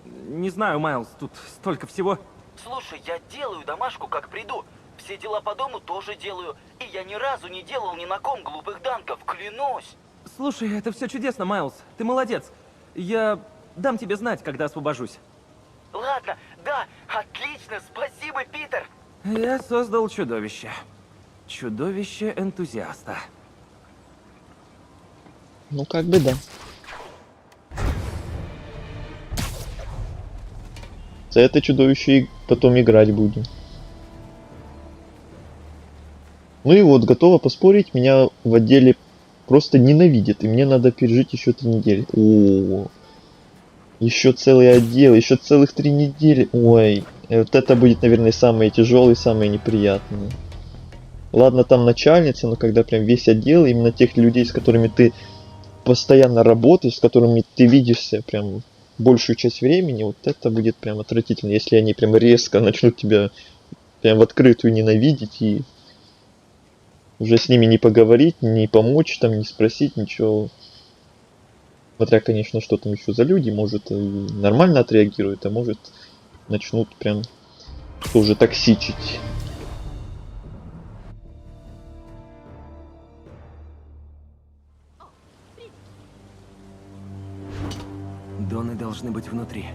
[SPEAKER 6] Не знаю, Майлз, тут столько всего.
[SPEAKER 16] Слушай, я делаю домашку, как приду. Все дела по дому тоже делаю. И я ни разу не делал ни на ком глупых данков, клянусь.
[SPEAKER 6] Слушай, это все чудесно, Майлз. Ты молодец. Я дам тебе знать, когда освобожусь.
[SPEAKER 16] Ладно, да, отлично, спасибо, Питер.
[SPEAKER 6] Я создал чудовище. Чудовище-энтузиаста.
[SPEAKER 1] Ну, как бы да. За это чудовище и потом играть будем. Ну и вот, готова поспорить, меня в отделе просто ненавидят, и мне надо пережить еще 3 недели. О, еще целый отдел, еще целых 3 недели. Ой, вот это будет, наверное, самые тяжелые, самые неприятные. Ладно, там начальница, но когда прям весь отдел, именно тех людей, с которыми ты постоянно работаешь, с которыми ты видишься прям большую часть времени, вот это будет прям отвратительно, если они прям резко начнут тебя прям в открытую ненавидеть и уже с ними не поговорить, не помочь, там, не спросить, ничего. Смотря, конечно, что там еще за люди, может, и нормально отреагируют, а может, начнут прям тоже токсичить.
[SPEAKER 6] Доны должны быть внутри.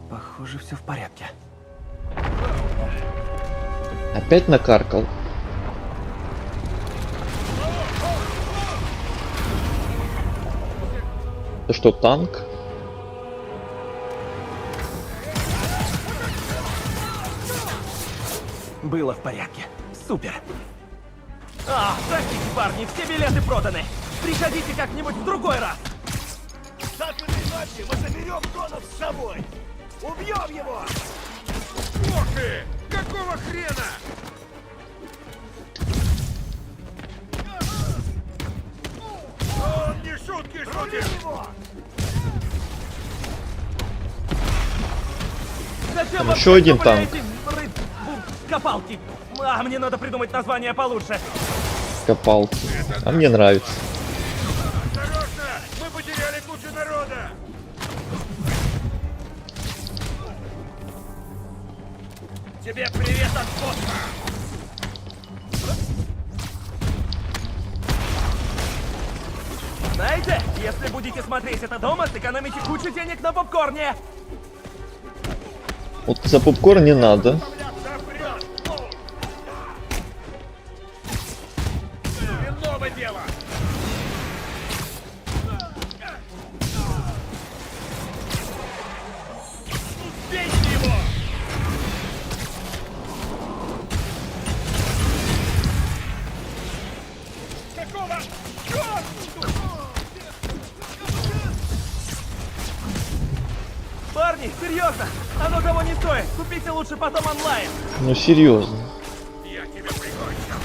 [SPEAKER 6] Похоже, все в порядке.
[SPEAKER 1] Опять накаркал. Это что, танк?
[SPEAKER 6] Было в порядке. Супер.
[SPEAKER 3] Простите, парни, все билеты проданы. Приходите как-нибудь в другой раз.
[SPEAKER 15] Так или иначе, мы заберем Донов с собой. Убьем его!
[SPEAKER 7] Ох ты! Какого хрена? Он не шутки шутит!
[SPEAKER 3] Зачем
[SPEAKER 1] Там еще один танк.
[SPEAKER 3] Копалки. Мне надо придумать название получше.
[SPEAKER 1] Копалки. А мне нравится.
[SPEAKER 7] Осторожно! Мы потеряли кучу народа!
[SPEAKER 3] Тебе привет от босса! Знаете, если будете смотреть это дома, сэкономите кучу денег на попкорне.
[SPEAKER 1] Вот за попкорн не надо.
[SPEAKER 7] Иного дело! Убейте его! Какого?
[SPEAKER 3] Парни, серьезно, оно того не стоит. Купите лучше потом онлайн.
[SPEAKER 1] Ну серьезно.
[SPEAKER 7] Я тебя прикончу!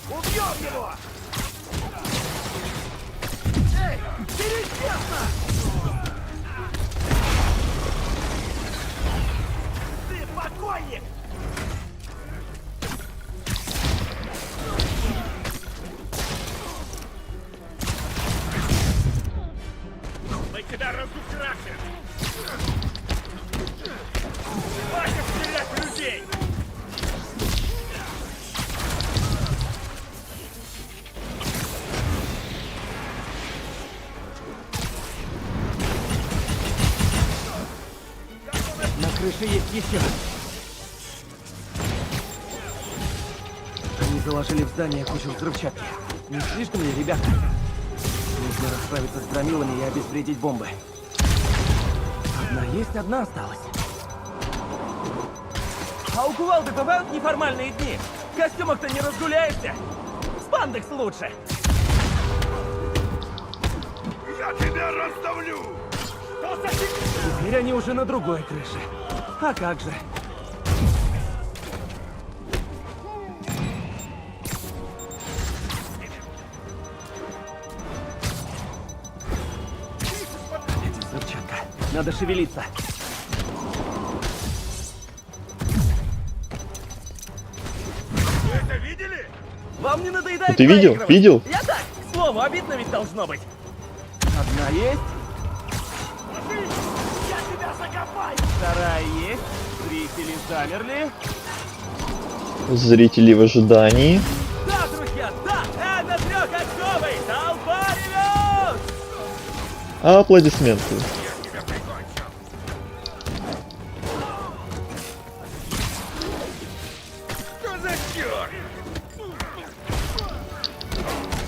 [SPEAKER 15] Убьем его! Эй, бери честно! Ты покойник!
[SPEAKER 7] Мы тебя разукрасим! Хватит стрелять в людей!
[SPEAKER 6] На крыше есть еще. Они заложили в здание кучу взрывчатки. Не слишком ли, ребята? Нужно расправиться с громилами и обезвредить бомбы. Одна осталась.
[SPEAKER 3] А у кувалды бывают неформальные дни? В костюмах-то не разгуляешься. Спандекс лучше.
[SPEAKER 15] Я тебя раздавлю!
[SPEAKER 6] Теперь они уже на другой крыше. А как же? Зубчатка, надо шевелиться.
[SPEAKER 15] Это видели?
[SPEAKER 3] Вам не надоедает
[SPEAKER 1] Ты видел?
[SPEAKER 3] проигрывать?
[SPEAKER 1] Видел?
[SPEAKER 3] Я так, к слову, обидно ведь должно быть. Одна есть.
[SPEAKER 15] Я тебя закопаю!
[SPEAKER 3] Вторая есть. Зрители замерли.
[SPEAKER 1] Зрители в ожидании.
[SPEAKER 3] Да, друзья, да, это трехочковый. Толпа ревет.
[SPEAKER 1] Аплодисменты.
[SPEAKER 15] Что за черт?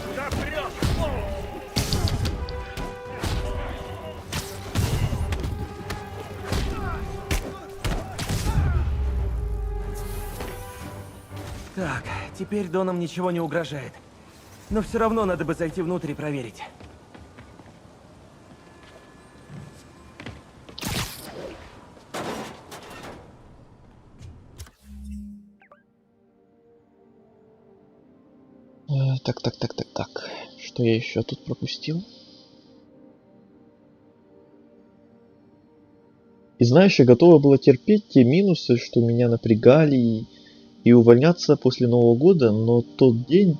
[SPEAKER 15] Куда прешь?
[SPEAKER 6] Так, теперь Донам ничего не угрожает. Но все равно надо бы зайти внутрь и проверить.
[SPEAKER 1] Так. Что я еще тут пропустил? И знаешь, я готова была терпеть те минусы, что меня напрягали, и увольняться после Нового года, но тот день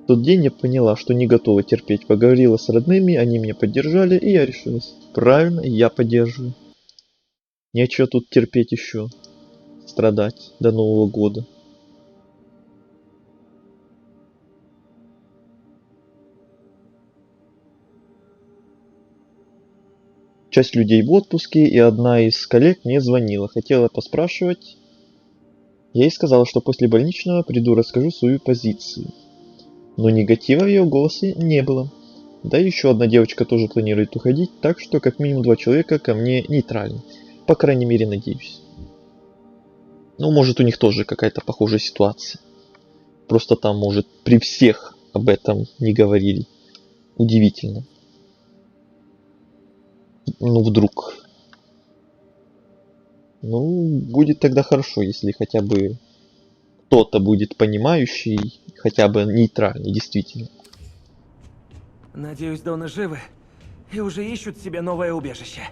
[SPEAKER 1] я поняла, что не готова терпеть. Поговорила с родными, они меня поддержали, и я решилась. Правильно, я поддерживаю. Нечего тут терпеть еще. Страдать до Нового года. Часть людей в отпуске, и одна из коллег мне звонила. Хотела поспрашивать. Я ей сказала, что после больничного приду, расскажу свою позицию. Но негатива в ее голосе не было. Да и еще одна девочка тоже планирует уходить, так что как минимум 2 человека ко мне нейтральны. По крайней мере, надеюсь. Ну, может, у них тоже какая-то похожая ситуация. Просто там, может, при всех об этом не говорили. Удивительно. Ну, вдруг. Ну, будет тогда хорошо, если хотя бы кто-то будет понимающий, хотя бы нейтральный, действительно.
[SPEAKER 6] Надеюсь, Доны живы и уже ищут себе новое убежище.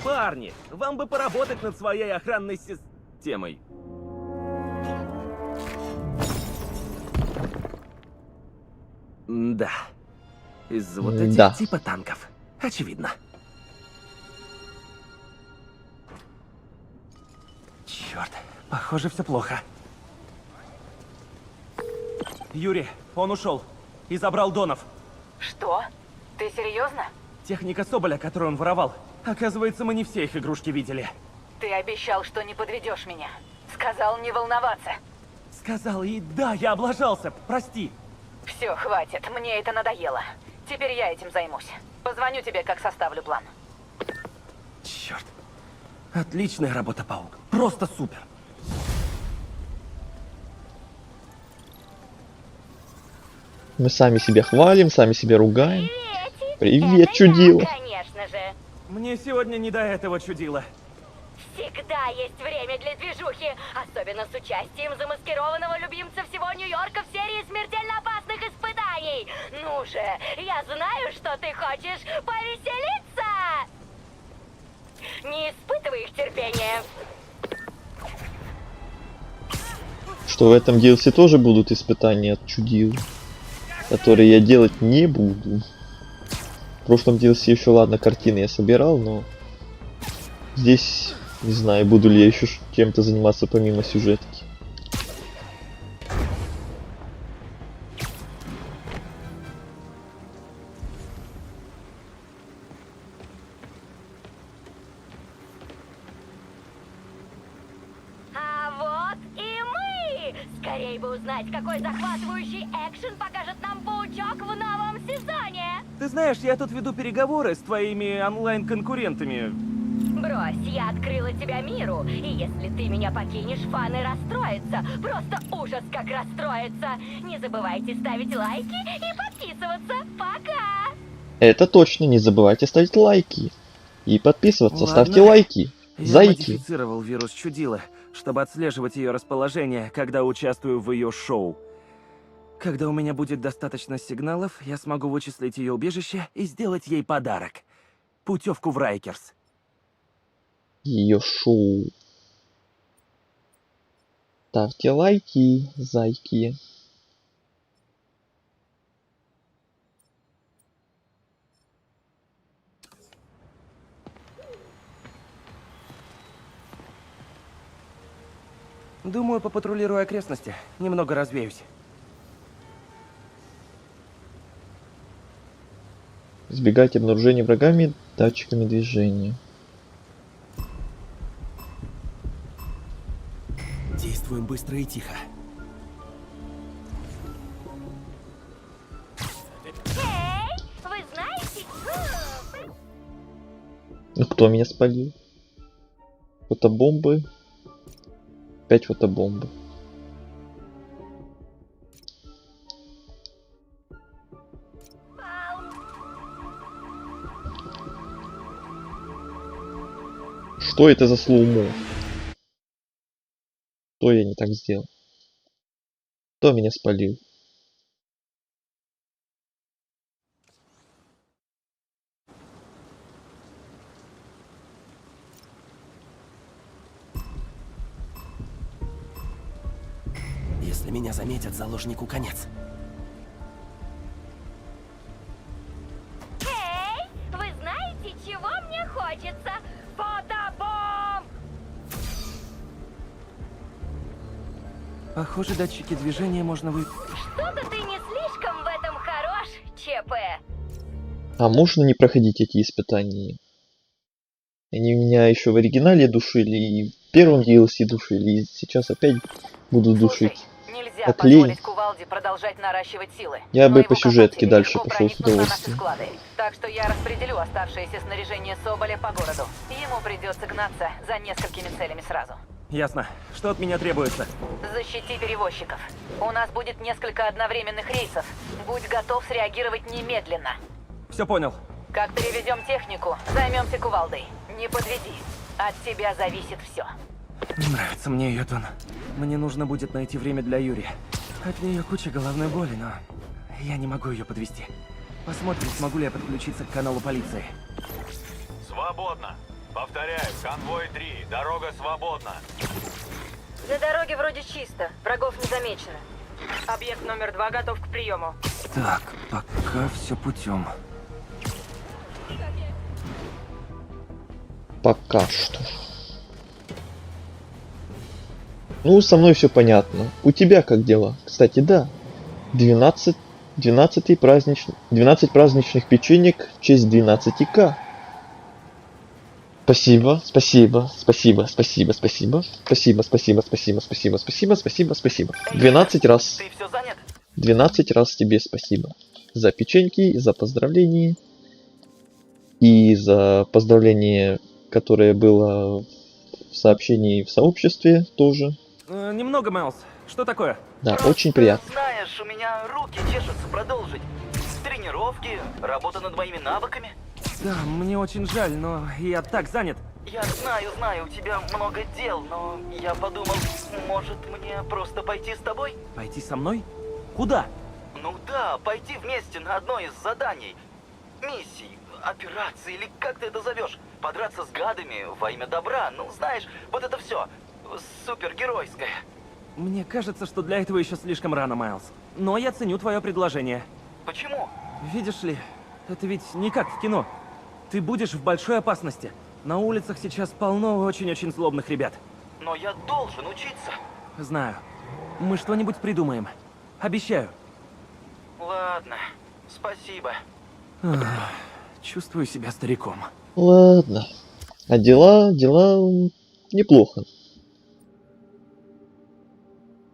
[SPEAKER 3] Парни, вам бы поработать над своей охранной системой.
[SPEAKER 6] Да. Из-за вот этих типа танков. Очевидно. Черт, похоже, все плохо. Юрий, он ушел и забрал Донов.
[SPEAKER 2] Что? Ты серьезно?
[SPEAKER 6] Техника Соболя, которую он воровал. Оказывается, мы не все их игрушки видели.
[SPEAKER 2] Ты обещал, что не подведешь меня. Сказал не волноваться.
[SPEAKER 6] Сказал, и да, я облажался, прости.
[SPEAKER 2] Все, хватит, мне это надоело. Теперь я этим займусь. Позвоню тебе, как составлю план.
[SPEAKER 6] Черт. Отличная работа, Паук. Просто супер.
[SPEAKER 1] Мы сами себя хвалим, сами себя ругаем. Привет, чудило.
[SPEAKER 12] Конечно же.
[SPEAKER 6] Мне сегодня не до этого чудило.
[SPEAKER 12] Всегда есть время для движухи, особенно с участием замаскированного любимца всего Нью-Йорка в серии смертельно опасных испытаний. Ну же, я знаю, что ты хочешь повеселиться. Не испытывай их терпения.
[SPEAKER 1] Что в этом DLC тоже будут испытания от чудил, которые я делать не буду. В прошлом DLC еще, ладно, картины я собирал, но здесь не знаю, буду ли я еще чем-то заниматься помимо сюжетки.
[SPEAKER 12] А вот и мы! Скорей бы узнать, какой захватывающий экшен покажет нам Паучок в новом сезоне!
[SPEAKER 6] Ты знаешь, я тут веду переговоры с твоими онлайн-конкурентами.
[SPEAKER 12] Брось, я открыла тебя миру, и если ты меня покинешь, фаны расстроятся. Просто ужас, как расстроятся. Не забывайте ставить лайки и подписываться. Пока!
[SPEAKER 1] Это точно, не забывайте ставить лайки. И подписываться,
[SPEAKER 6] Ладно.
[SPEAKER 1] ставьте лайки.
[SPEAKER 6] Я
[SPEAKER 1] Зайки.
[SPEAKER 6] модифицировал вирус чудила, чтобы отслеживать ее расположение, когда участвую в ее шоу. Когда у меня будет достаточно сигналов, я смогу вычислить ее убежище и сделать ей подарок. Путевку в Райкерс.
[SPEAKER 1] Ее шоу. Ставьте лайки, зайки.
[SPEAKER 6] Думаю, попатрулирую окрестности. Немного развеюсь.
[SPEAKER 1] Избегайте обнаружения врагами датчиками движения.
[SPEAKER 6] Действуем быстро и тихо.
[SPEAKER 12] Эй, вы знаете...
[SPEAKER 1] Ну кто меня спалил? Фотобомбы. Опять фотобомбы. Что это за слоумо? Что я не так сделал? Кто меня спалил?
[SPEAKER 6] Если меня заметят, заложнику конец.
[SPEAKER 12] Эй, вы знаете, чего мне хочется? Фотобомб!
[SPEAKER 6] Похоже, датчики движения можно вы...
[SPEAKER 12] Что-то ты не слишком в этом хорош, ЧП.
[SPEAKER 1] А можно не проходить эти испытания? Они меня еще в оригинале душили, и в первом DLC душили, и сейчас опять будут душить.
[SPEAKER 2] Нельзя
[SPEAKER 1] Как лень.
[SPEAKER 2] позволить Кувалде продолжать наращивать силы.
[SPEAKER 1] Я
[SPEAKER 2] Но
[SPEAKER 1] бы
[SPEAKER 2] его
[SPEAKER 1] по сюжетке
[SPEAKER 2] команде
[SPEAKER 1] дальше
[SPEAKER 2] легко
[SPEAKER 1] пошел с
[SPEAKER 2] проникнуть на наши
[SPEAKER 1] удовольствием.
[SPEAKER 2] склады. Так что я распределю оставшееся снаряжение Соболя по городу. Ему придется гнаться за несколькими целями сразу.
[SPEAKER 6] Ясно. Что от меня требуется?
[SPEAKER 2] Защити перевозчиков. У нас будет несколько одновременных рейсов. Будь готов среагировать немедленно.
[SPEAKER 6] Все понял.
[SPEAKER 2] Как перевезем технику, займемся Кувалдой. Не подведи. От тебя зависит все.
[SPEAKER 6] Не нравится мне ее тон. Мне нужно будет найти время для Юри. От нее куча головной боли, но я не могу ее подвести. Посмотрим, смогу ли я подключиться к каналу полиции.
[SPEAKER 15] Свободно. Повторяю, конвой 3, дорога свободна.
[SPEAKER 13] На дороге вроде чисто, врагов не замечено. Объект номер 2 готов к приему.
[SPEAKER 6] Так, пока все путем.
[SPEAKER 1] Пока что. Ну, со мной все понятно. У тебя как дела? Кстати, да. 12 праздничных печенек в честь 12К. Спасибо, спасибо, спасибо, спасибо, спасибо, спасибо, спасибо, спасибо, спасибо, спасибо, спасибо, спасибо. 12 раз.
[SPEAKER 16] Ты все занят?
[SPEAKER 1] 12 раз тебе спасибо. За печеньки, за поздравления. И за поздравление, которое было в сообщении в сообществе тоже.
[SPEAKER 6] Немного, Мэлс. Что такое?
[SPEAKER 1] Да, очень приятно.
[SPEAKER 16] Знаешь, у меня руки чешутся продолжить. Тренировки, работа над моими навыками.
[SPEAKER 6] Да, мне очень жаль, но я так занят.
[SPEAKER 16] Я знаю, у тебя много дел, но я подумал, может мне просто пойти с тобой?
[SPEAKER 6] Пойти со мной? Куда?
[SPEAKER 16] Ну да, пойти вместе на одно из заданий. Миссий, операций, или как ты это зовешь? Подраться с гадами во имя добра, ну знаешь, вот это все. Супергеройское.
[SPEAKER 6] Мне кажется, что для этого еще слишком рано, Майлз. Но я ценю твое предложение.
[SPEAKER 16] Почему?
[SPEAKER 6] Видишь ли, это ведь не как в кино. Ты будешь в большой опасности. На улицах сейчас полно очень-очень злобных ребят.
[SPEAKER 16] Но я должен учиться.
[SPEAKER 6] Знаю. Мы что-нибудь придумаем. Обещаю.
[SPEAKER 16] Ладно, спасибо.
[SPEAKER 6] Чувствую себя стариком.
[SPEAKER 1] Ладно. А дела неплохо.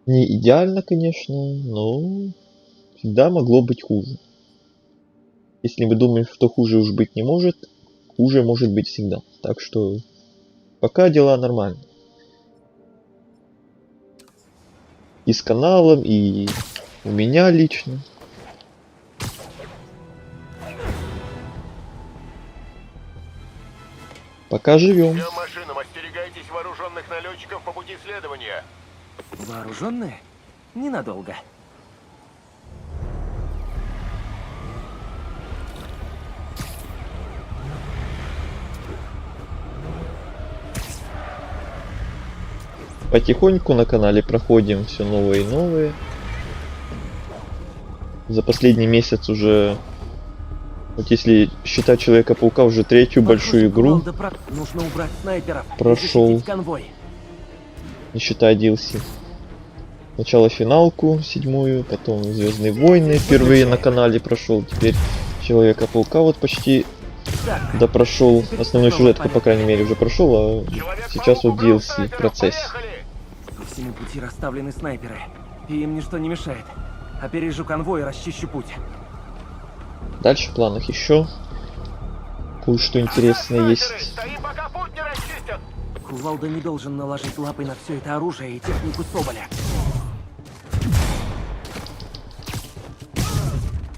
[SPEAKER 1] Не идеально, конечно, но всегда могло быть хуже. Если вы думаете, что хуже уж быть не может, хуже может быть всегда. Так что Пока дела нормально. И с каналом, и у меня лично. Пока живем.
[SPEAKER 15] Всем машинам остерегайтесь вооруженных налетчиков по пути следования.
[SPEAKER 6] Вооруженные? Ненадолго.
[SPEAKER 1] Потихоньку на канале проходим все новые и новые. За последний месяц уже, вот если считать Человека-паука, уже третью большую игру
[SPEAKER 6] Нужно убрать снайперов.
[SPEAKER 1] прошел,
[SPEAKER 6] Конвой.
[SPEAKER 1] не считая DLC. Сначала финалку 7-ю, потом Звездные войны впервые на канале прошел, теперь Человека-паука вот почти допрошел. Основной сюжет, по крайней мере, уже прошел, а сейчас вот DLC в процессе.
[SPEAKER 6] По всему пути расставлены снайперы, и им ничто не мешает. Опережу конвой и расчищу путь.
[SPEAKER 1] Дальше в планах еще кое-что интересное есть.
[SPEAKER 6] Кувалда не должен наложить лапы на все это оружие и технику Соболя.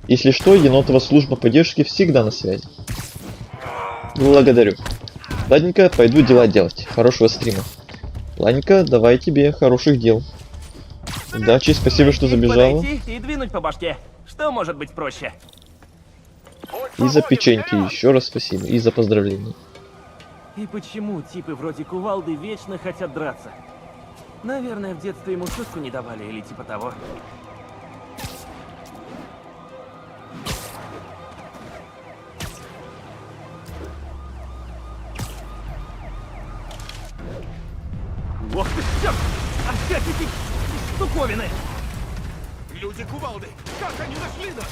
[SPEAKER 1] Если что, енотова служба поддержки всегда на связи. Благодарю. Ладненько, пойду дела делать. Хорошего стрима. Ладненько, давай тебе хороших дел. Удачи, спасибо, что забежала.
[SPEAKER 6] И двинуть по башке. Что может быть проще?
[SPEAKER 1] И за печеньки еще раз спасибо. И за поздравления.
[SPEAKER 6] И почему типы вроде Кувалды вечно хотят драться? Наверное, в детстве ему шутку не давали или типа того.
[SPEAKER 3] Ох ты, черт! Опять эти штуковины!
[SPEAKER 7] Люди Кувалды, как они нашли нас?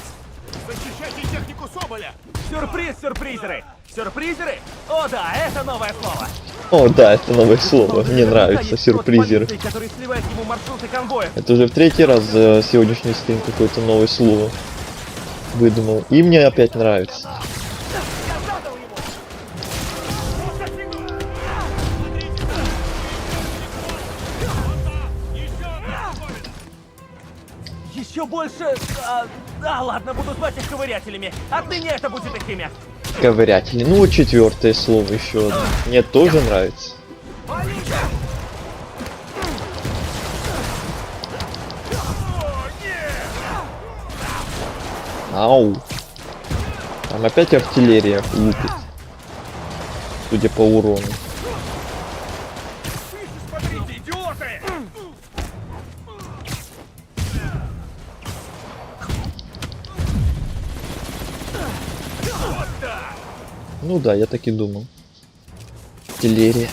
[SPEAKER 7] Защищайте технику Соболя!
[SPEAKER 3] Сюрприз, сюрпризеры! Сюрпризеры? О да, это новое слово!
[SPEAKER 1] О да, это новое слово. Мне нравится, сюрпризеры.
[SPEAKER 3] Который сливает ему маршруты конвоя.
[SPEAKER 1] Это уже в третий раз за сегодняшний стрим какое-то новое слово выдумал. И мне опять нравится.
[SPEAKER 3] Еще больше... ладно, буду звать их ковырятелями. Отныне это будет их имя.
[SPEAKER 1] Ковырятели. Ну вот четвертое слово еще одно. Мне тоже нравится. Ау. Там опять артиллерия лупит. Судя по урону.
[SPEAKER 3] Смотрите, идиоты!
[SPEAKER 1] Ну да, я так и думал. Артиллерия.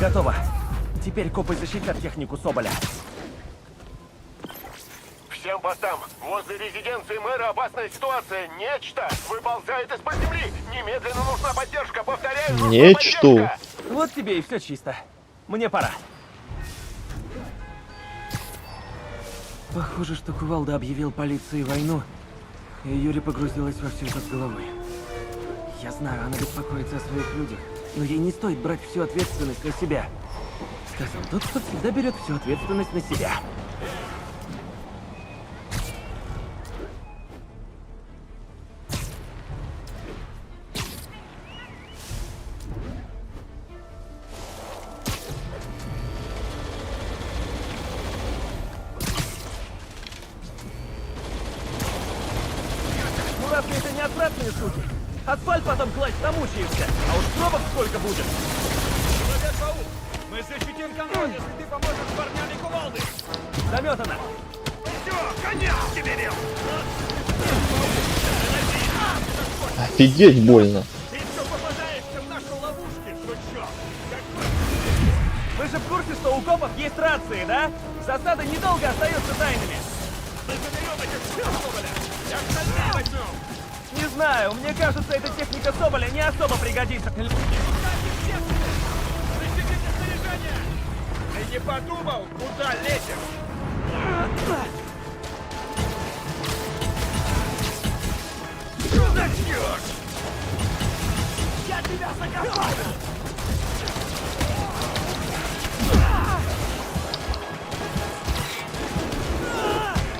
[SPEAKER 6] Готово. Теперь копы защитят технику Соболя.
[SPEAKER 15] Всем постам! Возле резиденции мэра опасная ситуация. Нечто выползает из-под земли. Немедленно нужна поддержка. Повторяю, нужна
[SPEAKER 1] Нечто.
[SPEAKER 15] поддержка.
[SPEAKER 6] Вот тебе и все чисто. Мне пора. Похоже, что Кувалда объявил полиции войну, и Юри погрузилась во все это с головой. Я знаю, она беспокоится о своих людях, но ей не стоит брать всю ответственность на себя. Сказал тот, кто всегда берет всю ответственность на себя.
[SPEAKER 3] Ну разве это не отвратные штуки? Асфальт потом класть замучаешься, а уж пробок сколько будет. Человек-паук, мы защитим конвой, если ты поможешь с парнями Кувалды. Заметано. Все, конец тебе бил.
[SPEAKER 1] Офигеть больно.
[SPEAKER 3] Ты все попадаешься в нашу ловушку, сучок. Вы же в курсе, что у копов есть рации, да? Засады недолго остаются тайными. Мы заберем этих Соболя. И остальные возьмем. Не знаю, мне кажется, эта техника Соболя не особо пригодится.
[SPEAKER 7] не подумал, куда лезешь? Что за черт? Я тебя закопаю!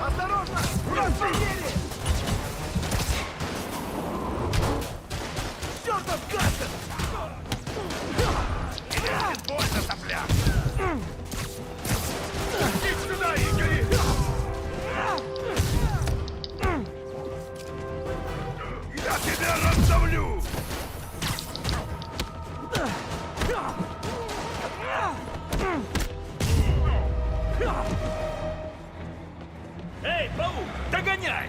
[SPEAKER 7] Осторожно! Расстрели! Чёртов гаджет! Больно, сопля! Иди сюда, Игорь! Я тебя раздавлю! Эй, паук, догоняй!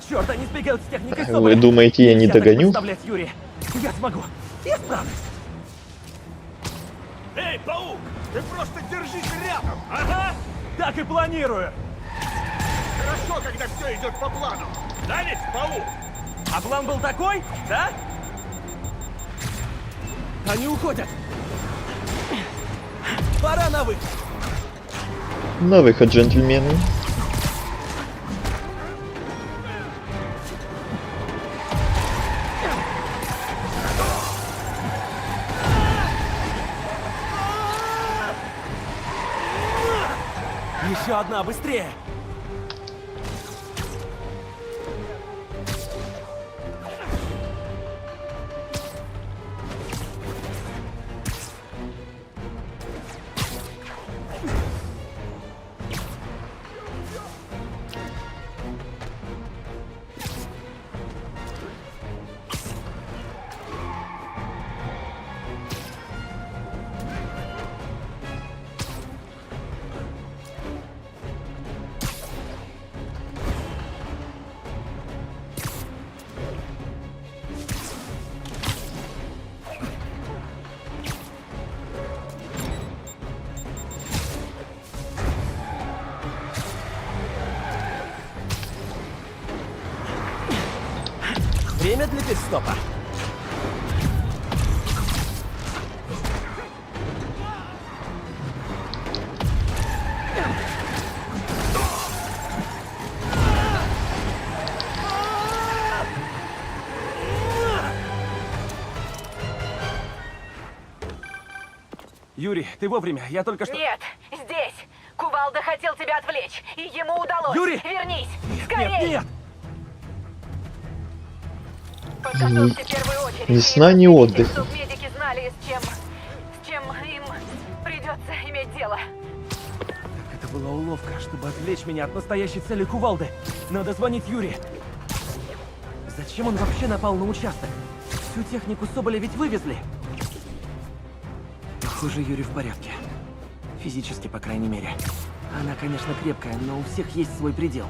[SPEAKER 3] Черт, они сбегают с техникой
[SPEAKER 1] Вы
[SPEAKER 3] Соболя.
[SPEAKER 1] думаете, я не
[SPEAKER 3] Нельзя так
[SPEAKER 1] догоню?
[SPEAKER 3] подставлять Юрия. Я смогу. Я справлюсь.
[SPEAKER 7] Эй, паук, ты просто держись рядом, ага!
[SPEAKER 3] Так и планирую.
[SPEAKER 7] Хорошо, когда все идет по плану. Да ведь, паук?
[SPEAKER 3] А план был такой, да? Они уходят. Пора на выход.
[SPEAKER 1] На выход, джентльмены.
[SPEAKER 3] Еще одна, быстрее. Время для пит-стопа. Юрий, ты вовремя. Я только что...
[SPEAKER 12] Нет, здесь. Кувалда хотел тебя отвлечь, и ему удалось.
[SPEAKER 3] Юрий!
[SPEAKER 12] Вернись!
[SPEAKER 3] Нет,
[SPEAKER 12] Скорей!
[SPEAKER 3] нет!
[SPEAKER 12] Подготовьте первую очередь.
[SPEAKER 1] Ни сна, ни отдыха.
[SPEAKER 12] Чтобы медики знали, с чем им придется иметь дело.
[SPEAKER 3] Это была уловка, чтобы отвлечь меня от настоящей цели Кувалды. Надо звонить Юрию. Зачем он вообще напал на участок? Всю технику Соболя ведь вывезли. Похоже, Юрий в порядке. Физически, по крайней мере. Она, конечно, крепкая, но у всех есть свой предел.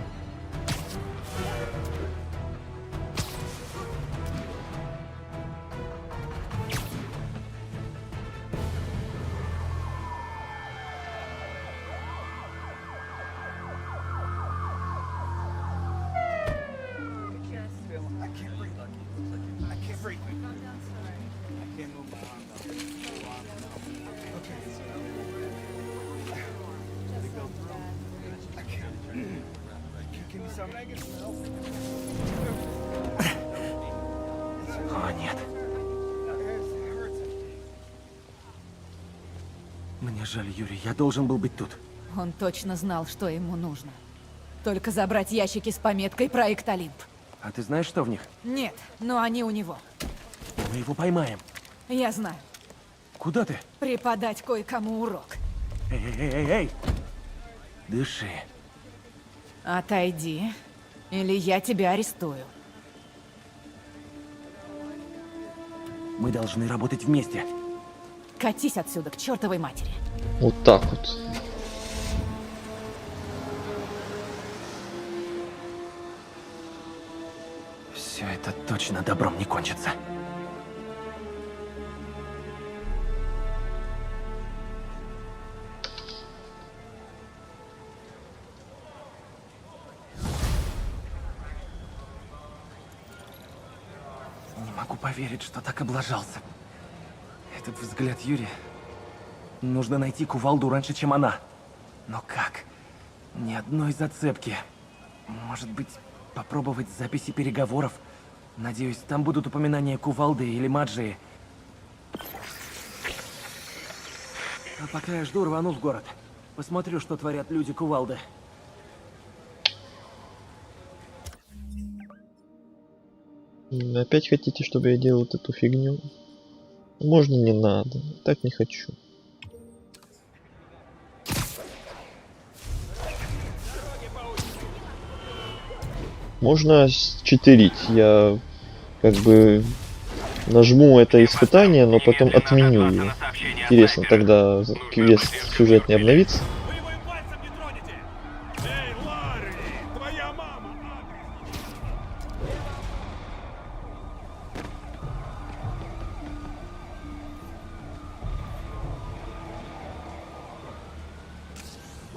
[SPEAKER 3] О, нет. Мне жаль, Юрий, я должен был быть тут.
[SPEAKER 2] Он точно знал, что ему нужно. Только забрать ящики с пометкой «Проект Олимп».
[SPEAKER 6] А ты знаешь, что в них?
[SPEAKER 2] Нет, но они у него.
[SPEAKER 6] Мы его поймаем.
[SPEAKER 2] Я знаю.
[SPEAKER 6] Куда ты?
[SPEAKER 2] Преподать кое-кому урок.
[SPEAKER 6] Эй! Дыши.
[SPEAKER 2] Отойди, или я тебя арестую.
[SPEAKER 6] Мы должны работать вместе.
[SPEAKER 2] Катись отсюда к чертовой матери.
[SPEAKER 1] Вот так вот.
[SPEAKER 6] Все это точно добром не кончится. Не могу поверить, что так облажался. Этот взгляд Юрия Нужно найти кувалду раньше, чем она. Но как? Ни одной зацепки. Может быть, попробовать записи переговоров? Надеюсь, там будут упоминания кувалды или Маджии. А пока я жду, рвану в город. Посмотрю, что творят люди кувалды.
[SPEAKER 1] Опять хотите, чтобы я делал вот эту фигню? Можно не надо. Так не хочу. Можно читерить. Я как бы нажму это испытание, но потом отменю его. Интересно, тогда квест сюжет не обновится?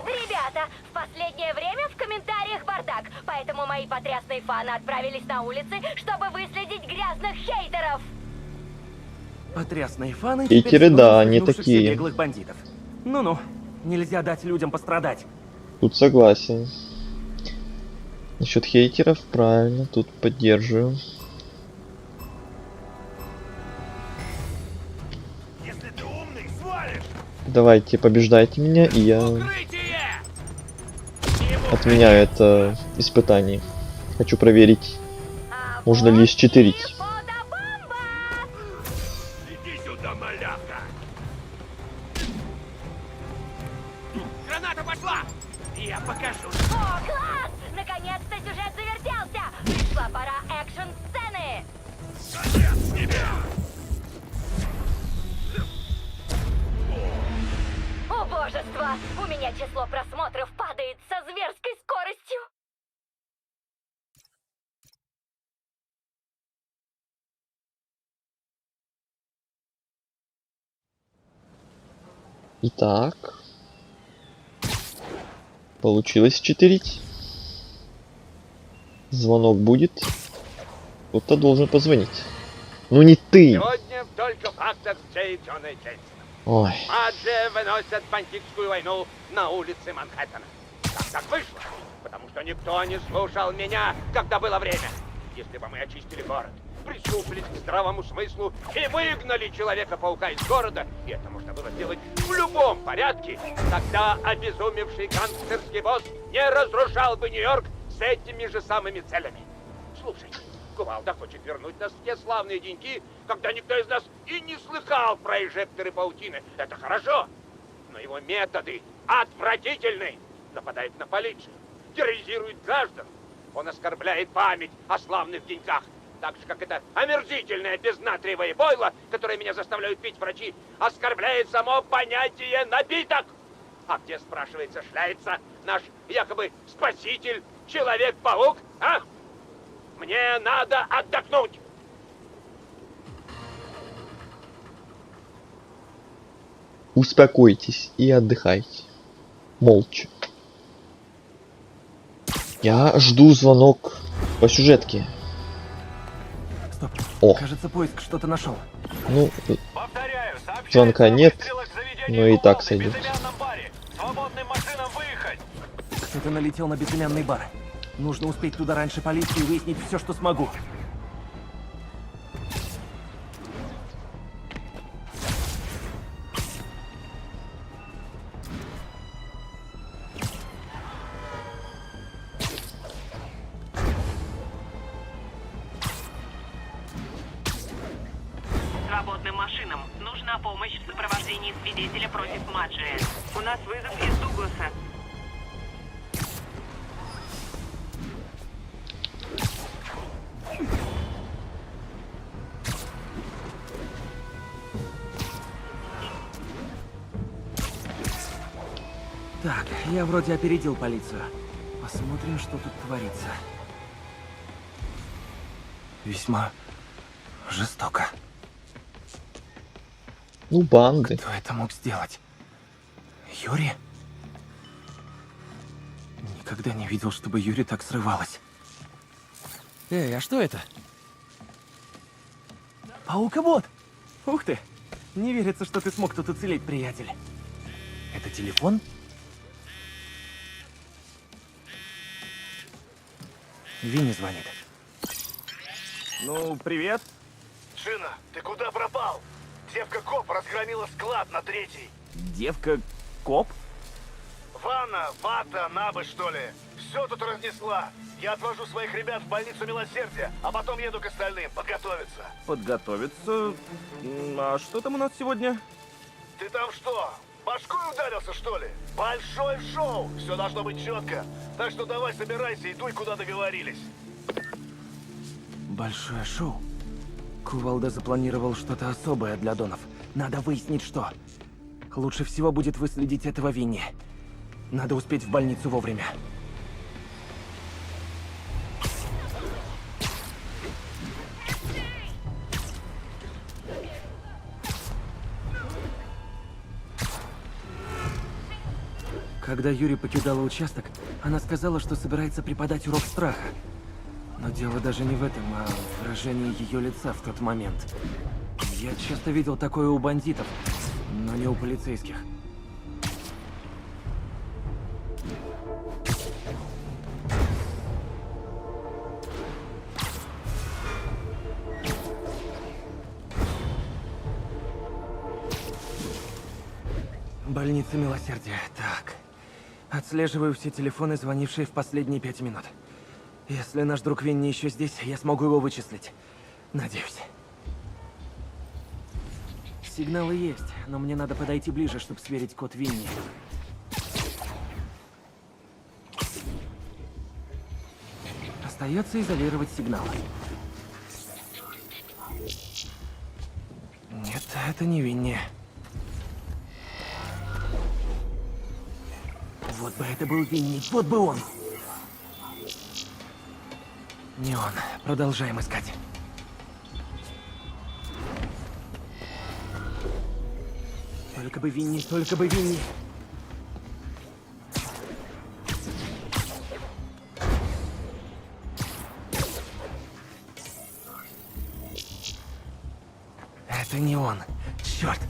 [SPEAKER 12] Ребята, в последнее время в комментариях бардак, поэтому мои потрясные фаны отправились на улицы, чтобы выследить грязных хейтеров.
[SPEAKER 6] Потрясные фаны.
[SPEAKER 1] Хейтеры, да, они такие.
[SPEAKER 6] Беглых бандитов. Ну-ну, нельзя дать людям пострадать.
[SPEAKER 1] Тут согласен. Насчет хейтеров, правильно, тут поддерживаю.
[SPEAKER 3] Если ты умный, свалишь!
[SPEAKER 1] Давайте, побеждайте меня, и я отменяю это испытание. Хочу проверить, можно ли считерить.
[SPEAKER 3] Иди сюда, малявка! Граната пошла! Я покажу.
[SPEAKER 12] О, класс! Наконец-то сюжет завертелся! Пришла пора экшн-сцены!
[SPEAKER 3] Конец тебе!
[SPEAKER 12] О, божество! У меня число просмотров падает со зверской скоростью!
[SPEAKER 1] Итак. Получилось читерить. Звонок будет. Кто-то должен позвонить. Ну не ты!
[SPEAKER 5] Сегодня в «Только фактах» с Джей Джоной Джеймсоном.
[SPEAKER 1] Ой.
[SPEAKER 5] Маджи выносят бандитскую войну на улице Манхэттена. Как так вышло? Потому что никто не слушал меня, когда было время. Если бы мы очистили город, прислушались к здравому смыслу и выгнали Человека-паука из города, и это можно было сделать в любом порядке, тогда обезумевший гангстерский босс не разрушал бы Нью-Йорк с этими же самыми целями. Слушай, Кувалда хочет вернуть нас в те славные деньки, когда никто из нас и не слыхал про эжекторы паутины. Это хорошо, но его методы отвратительны. Нападает на полицию, терроризирует граждан. Он оскорбляет память о славных деньках. Так же, как это омерзительное безнатриевое бойло, которое меня заставляют пить врачи, оскорбляет само понятие напиток. А где, спрашивается, шляется наш якобы спаситель, Человек-паук, а? Мне надо отдохнуть.
[SPEAKER 1] Успокойтесь и отдыхайте. Молча. Я жду звонок по сюжетке.
[SPEAKER 6] Стоп.
[SPEAKER 1] О.
[SPEAKER 6] Кажется, поиск что-то нашел.
[SPEAKER 1] Ну, звонка нет, но и так сойдет.
[SPEAKER 6] Кто-то налетел на безымянный бар. Нужно успеть туда раньше полиции и выяснить все, что смогу.
[SPEAKER 17] Свободным машинам нужна помощь в сопровождении свидетеля против Маджии. У нас вызов из Дугласа.
[SPEAKER 6] Так, я вроде опередил полицию. Посмотрим, что тут творится. Весьма жестоко.
[SPEAKER 1] Ну, банды.
[SPEAKER 6] Кто это мог сделать? Юри? Никогда не видел, чтобы Юри так срывалась. Эй, а что это? Паука-бот! Ух ты! Не верится, что ты смог тут уцелеть, приятель. Это телефон? Винни звонит.
[SPEAKER 3] Ну, привет.
[SPEAKER 15] Джина, ты куда пропал? Девка-коп разгромила склад на 3-й.
[SPEAKER 3] Девка-коп?
[SPEAKER 15] Ванна, вата, набы, что ли? Все тут разнесла. Я отвожу своих ребят в больницу Милосердия, а потом еду к остальным, подготовиться.
[SPEAKER 3] Подготовиться? А что там у нас сегодня?
[SPEAKER 15] Ты там что, башкой ударился, что ли? Большое шоу! Все должно быть четко. Так что давай собирайся и дуй, куда договорились.
[SPEAKER 6] Большое шоу? Кувалда запланировал что-то особое для Донов. Надо выяснить, что. Лучше всего будет выследить этого Винни. Надо успеть в больницу вовремя. Когда Юри покидала участок, она сказала, что собирается преподать урок страха. Но дело даже не в этом, а в выражении ее лица в тот момент. Я часто видел такое у бандитов, но не у полицейских. Больница Милосердия. Так. Отслеживаю все телефоны, звонившие в последние 5 минут. Если наш друг Винни еще здесь, я смогу его вычислить. Надеюсь. Сигналы есть, но мне надо подойти ближе, чтобы сверить код Винни. Остается изолировать сигналы. Нет, это не Винни. Вот бы это был Винни, вот бы он! Не он. Продолжаем искать. Только бы Винни, только бы Винни. Это не он. Черт!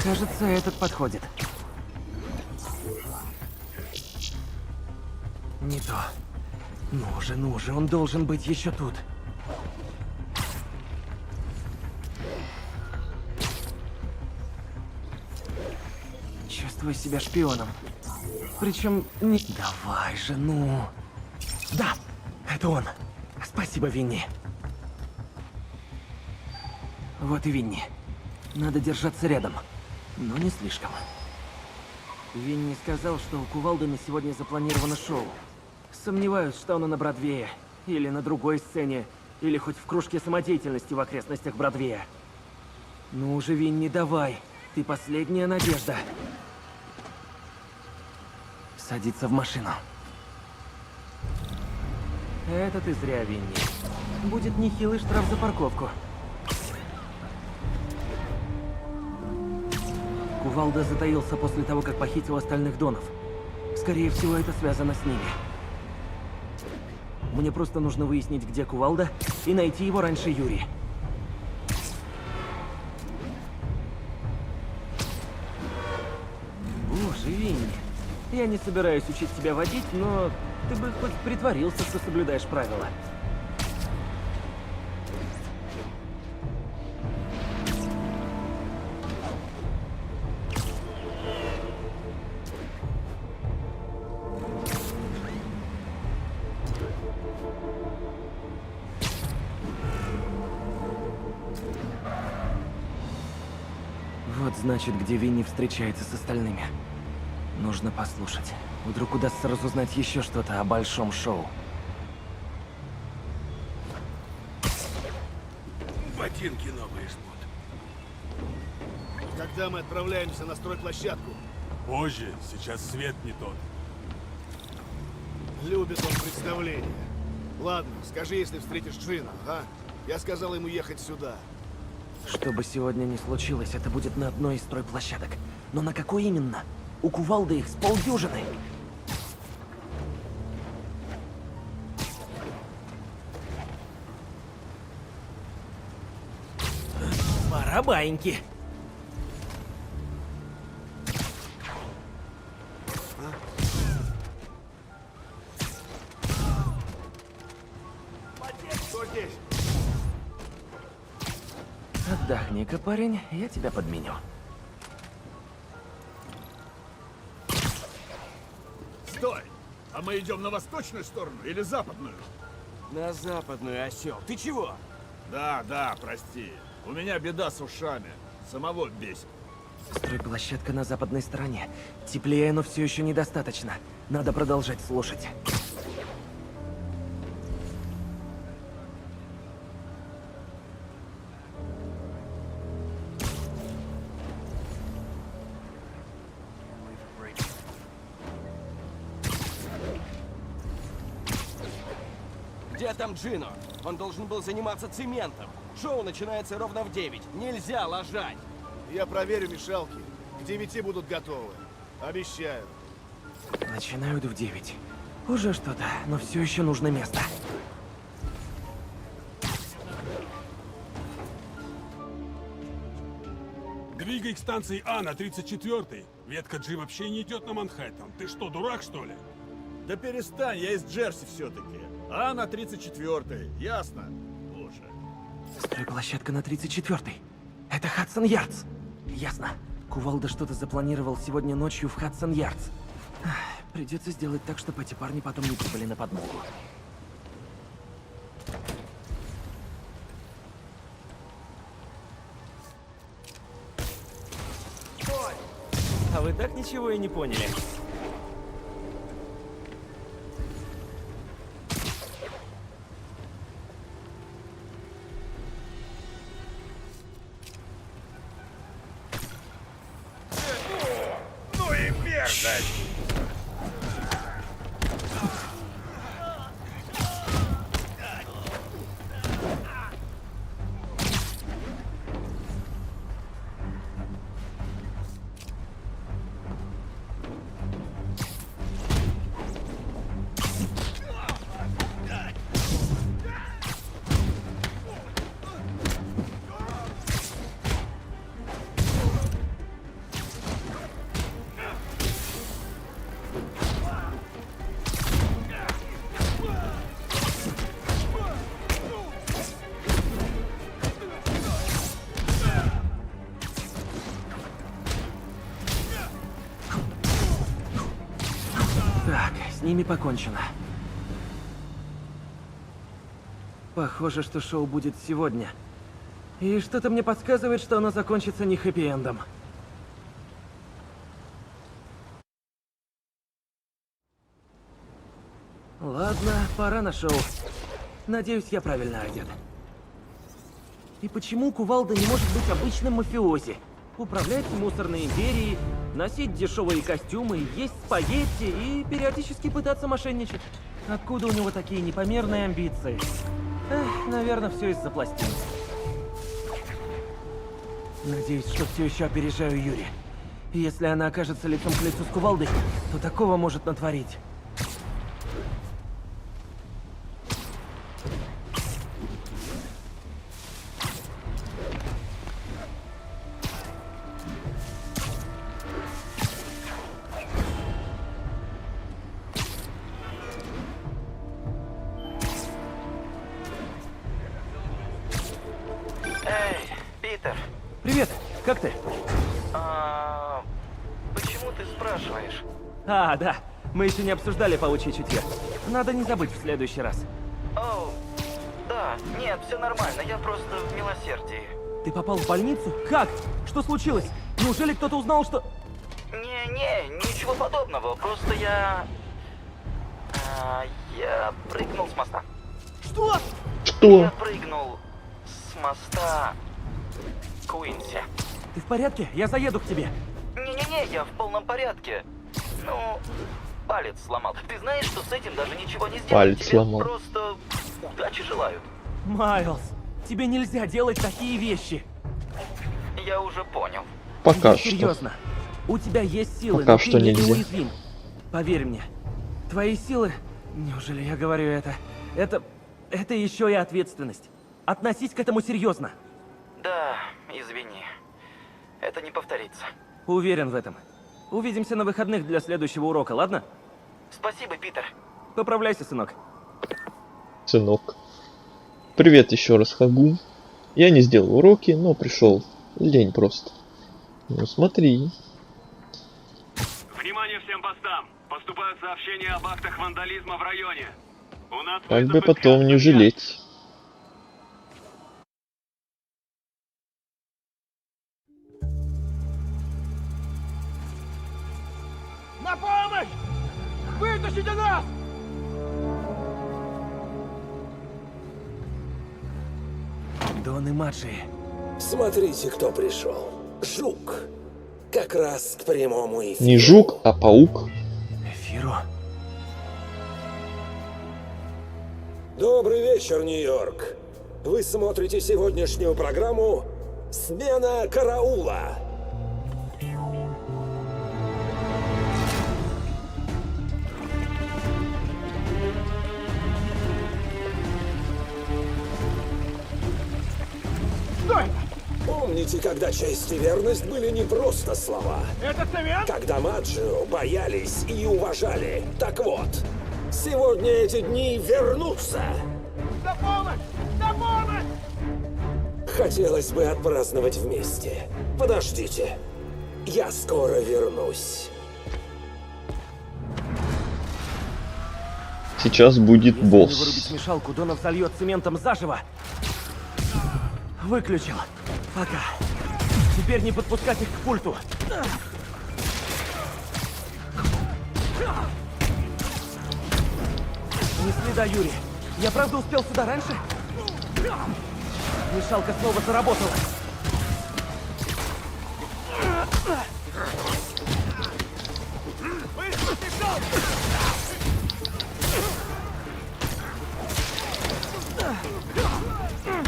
[SPEAKER 6] Кажется, этот подходит. Не то. Ну же, он должен быть еще тут. Чувствую себя шпионом. Причем не... Давай же, ну... Да, это он. Спасибо, Винни. Вот и Винни. Надо держаться рядом. Но не слишком. Винни сказал, что у Кувалды на сегодня запланировано шоу. Сомневаюсь, что оно на Бродвее, или на другой сцене, или хоть в кружке самодеятельности в окрестностях Бродвея. Ну уже, Винни, давай. Ты последняя надежда. Садиться в машину. Это ты зря, Винни. Будет нехилый штраф за парковку. Кувалда затаился после того, как похитил остальных Донов. Скорее всего, это связано с ними. Мне просто нужно выяснить, где Кувалда, и найти его раньше Юри. Боже, Винни. Я не собираюсь учить тебя водить, но ты бы хоть притворился, что соблюдаешь правила. Вот значит, где Винни встречается с остальными. Нужно послушать. Вдруг удастся разузнать еще что-то о большом шоу.
[SPEAKER 7] Ботинки новые жмут. Когда мы отправляемся на стройплощадку?
[SPEAKER 11] Позже, сейчас свет не тот.
[SPEAKER 7] Любит он представление.
[SPEAKER 18] Ладно, скажи, если встретишь Джина, а? Я сказал ему ехать сюда.
[SPEAKER 6] Что бы сегодня ни случилось, это будет на одной из стройплощадок. Но на какой именно? У Кувалды их с полдюжины. Пора баиньки.
[SPEAKER 18] Кто здесь?
[SPEAKER 6] Отдохни-ка, парень, я тебя подменю.
[SPEAKER 18] Стой! А мы идем на восточную сторону или западную?
[SPEAKER 7] На западную, осел. Ты чего?
[SPEAKER 18] Да, прости. У меня беда с ушами. Самого бесит.
[SPEAKER 6] Стройплощадка на западной стороне. Теплее, но все еще недостаточно. Надо продолжать слушать.
[SPEAKER 7] Где там Джино? Он должен был заниматься цементом. Шоу начинается ровно в 9. Нельзя лажать.
[SPEAKER 18] Я проверю мешалки. К 9 будут готовы. Обещаю.
[SPEAKER 6] Начинают в 9. Уже что-то, но все еще нужно место.
[SPEAKER 11] Двигай к станции А на 34-й. Ветка G вообще не идет на Манхэттен. Ты что, дурак, что ли?
[SPEAKER 18] Да перестань, я из Джерси все-таки. А на 34-й, ясно? Боже.
[SPEAKER 6] Стройплощадка на 34-й. Это Хадсон Ярдс. Ясно. Кувалда что-то запланировал сегодня ночью в Хадсон Ярдс. Придется сделать так, чтобы эти парни потом не прибыли на подмогу. А вы так ничего и не поняли.
[SPEAKER 18] Ну и мерзость!
[SPEAKER 6] Так, с ними покончено. Похоже, что шоу будет сегодня. И что-то мне подсказывает, что оно закончится не хэппи-эндом. Ладно, пора на шоу. Надеюсь, я правильно одет. И почему Кувалда не может быть обычным мафиози? Управлять мусорной империей, носить дешевые костюмы, есть спагетти и периодически пытаться мошенничать. Откуда у него такие непомерные амбиции? Эх, наверное, все из-за пластин. Надеюсь, что все еще опережаю Юри. Если она окажется лицом к лицу с Кувалдой, то такого может натворить.
[SPEAKER 16] Эй, Питер.
[SPEAKER 6] Привет, как ты?
[SPEAKER 16] Почему ты спрашиваешь?
[SPEAKER 6] А, да, мы еще не обсуждали паучье чутье. Надо не забыть в следующий раз.
[SPEAKER 16] Оу, да, нет, все нормально, я просто в милосердии.
[SPEAKER 6] Ты попал в больницу? Как? Что случилось? Неужели кто-то узнал, что...
[SPEAKER 16] Не, ничего подобного, просто я прыгнул с моста.
[SPEAKER 6] Что?
[SPEAKER 16] Я прыгнул с моста Куинси.
[SPEAKER 6] Ты в порядке? Я заеду к тебе.
[SPEAKER 16] Не-не-не, я в полном порядке. Ну, палец сломал. Ты знаешь, что с этим даже ничего не сделать?
[SPEAKER 1] Палец
[SPEAKER 16] Тебе
[SPEAKER 1] сломал.
[SPEAKER 16] просто удачи желают.
[SPEAKER 6] Майлз, тебе нельзя делать такие вещи.
[SPEAKER 16] Я уже понял.
[SPEAKER 1] Пока
[SPEAKER 6] Я
[SPEAKER 1] что.
[SPEAKER 6] серьезно. У тебя есть силы,
[SPEAKER 1] Пока
[SPEAKER 6] но
[SPEAKER 1] что
[SPEAKER 6] ты не
[SPEAKER 1] нельзя.
[SPEAKER 6] уязвим. Поверь мне. Твои силы... Неужели я говорю это? Это еще и ответственность. Относись к этому серьезно.
[SPEAKER 16] Да, извини. Это не повторится.
[SPEAKER 6] Уверен в этом. Увидимся на выходных для следующего урока, ладно?
[SPEAKER 16] Спасибо, Питер.
[SPEAKER 6] Поправляйся, сынок.
[SPEAKER 1] Сынок. Привет еще раз, Хагу. Я не сделал уроки, но пришел. Лень просто. Ну смотри.
[SPEAKER 19] Внимание всем постам! Поступают сообщения об актах вандализма в районе. У нас
[SPEAKER 1] Как бы потом не жалеть.
[SPEAKER 3] На помощь! Вытащите нас!
[SPEAKER 6] Дон и Маджи.
[SPEAKER 9] Смотрите, кто пришел. Жук. Как раз к прямому эфиру.
[SPEAKER 1] Не жук, а паук.
[SPEAKER 6] Эфиру?
[SPEAKER 9] Добрый вечер, Нью-Йорк. Вы смотрите сегодняшнюю программу «Смена караула».
[SPEAKER 3] Что это?
[SPEAKER 9] Помните, когда честь и верность были не просто слова?
[SPEAKER 3] Это цемент?
[SPEAKER 9] Когда Маджио боялись и уважали. Так вот, сегодня эти дни вернутся.
[SPEAKER 3] На помощь! На помощь!
[SPEAKER 9] Хотелось бы отпраздновать вместе. Подождите. Я скоро вернусь.
[SPEAKER 1] Сейчас будет
[SPEAKER 6] Если не
[SPEAKER 1] босс.
[SPEAKER 6] вырубить мешалку, Донов зальет цементом заживо. Выключил. Пока. Теперь не подпускать их к пульту. Ни следа, Юрий. Я правда успел сюда раньше? Мешалка снова заработала.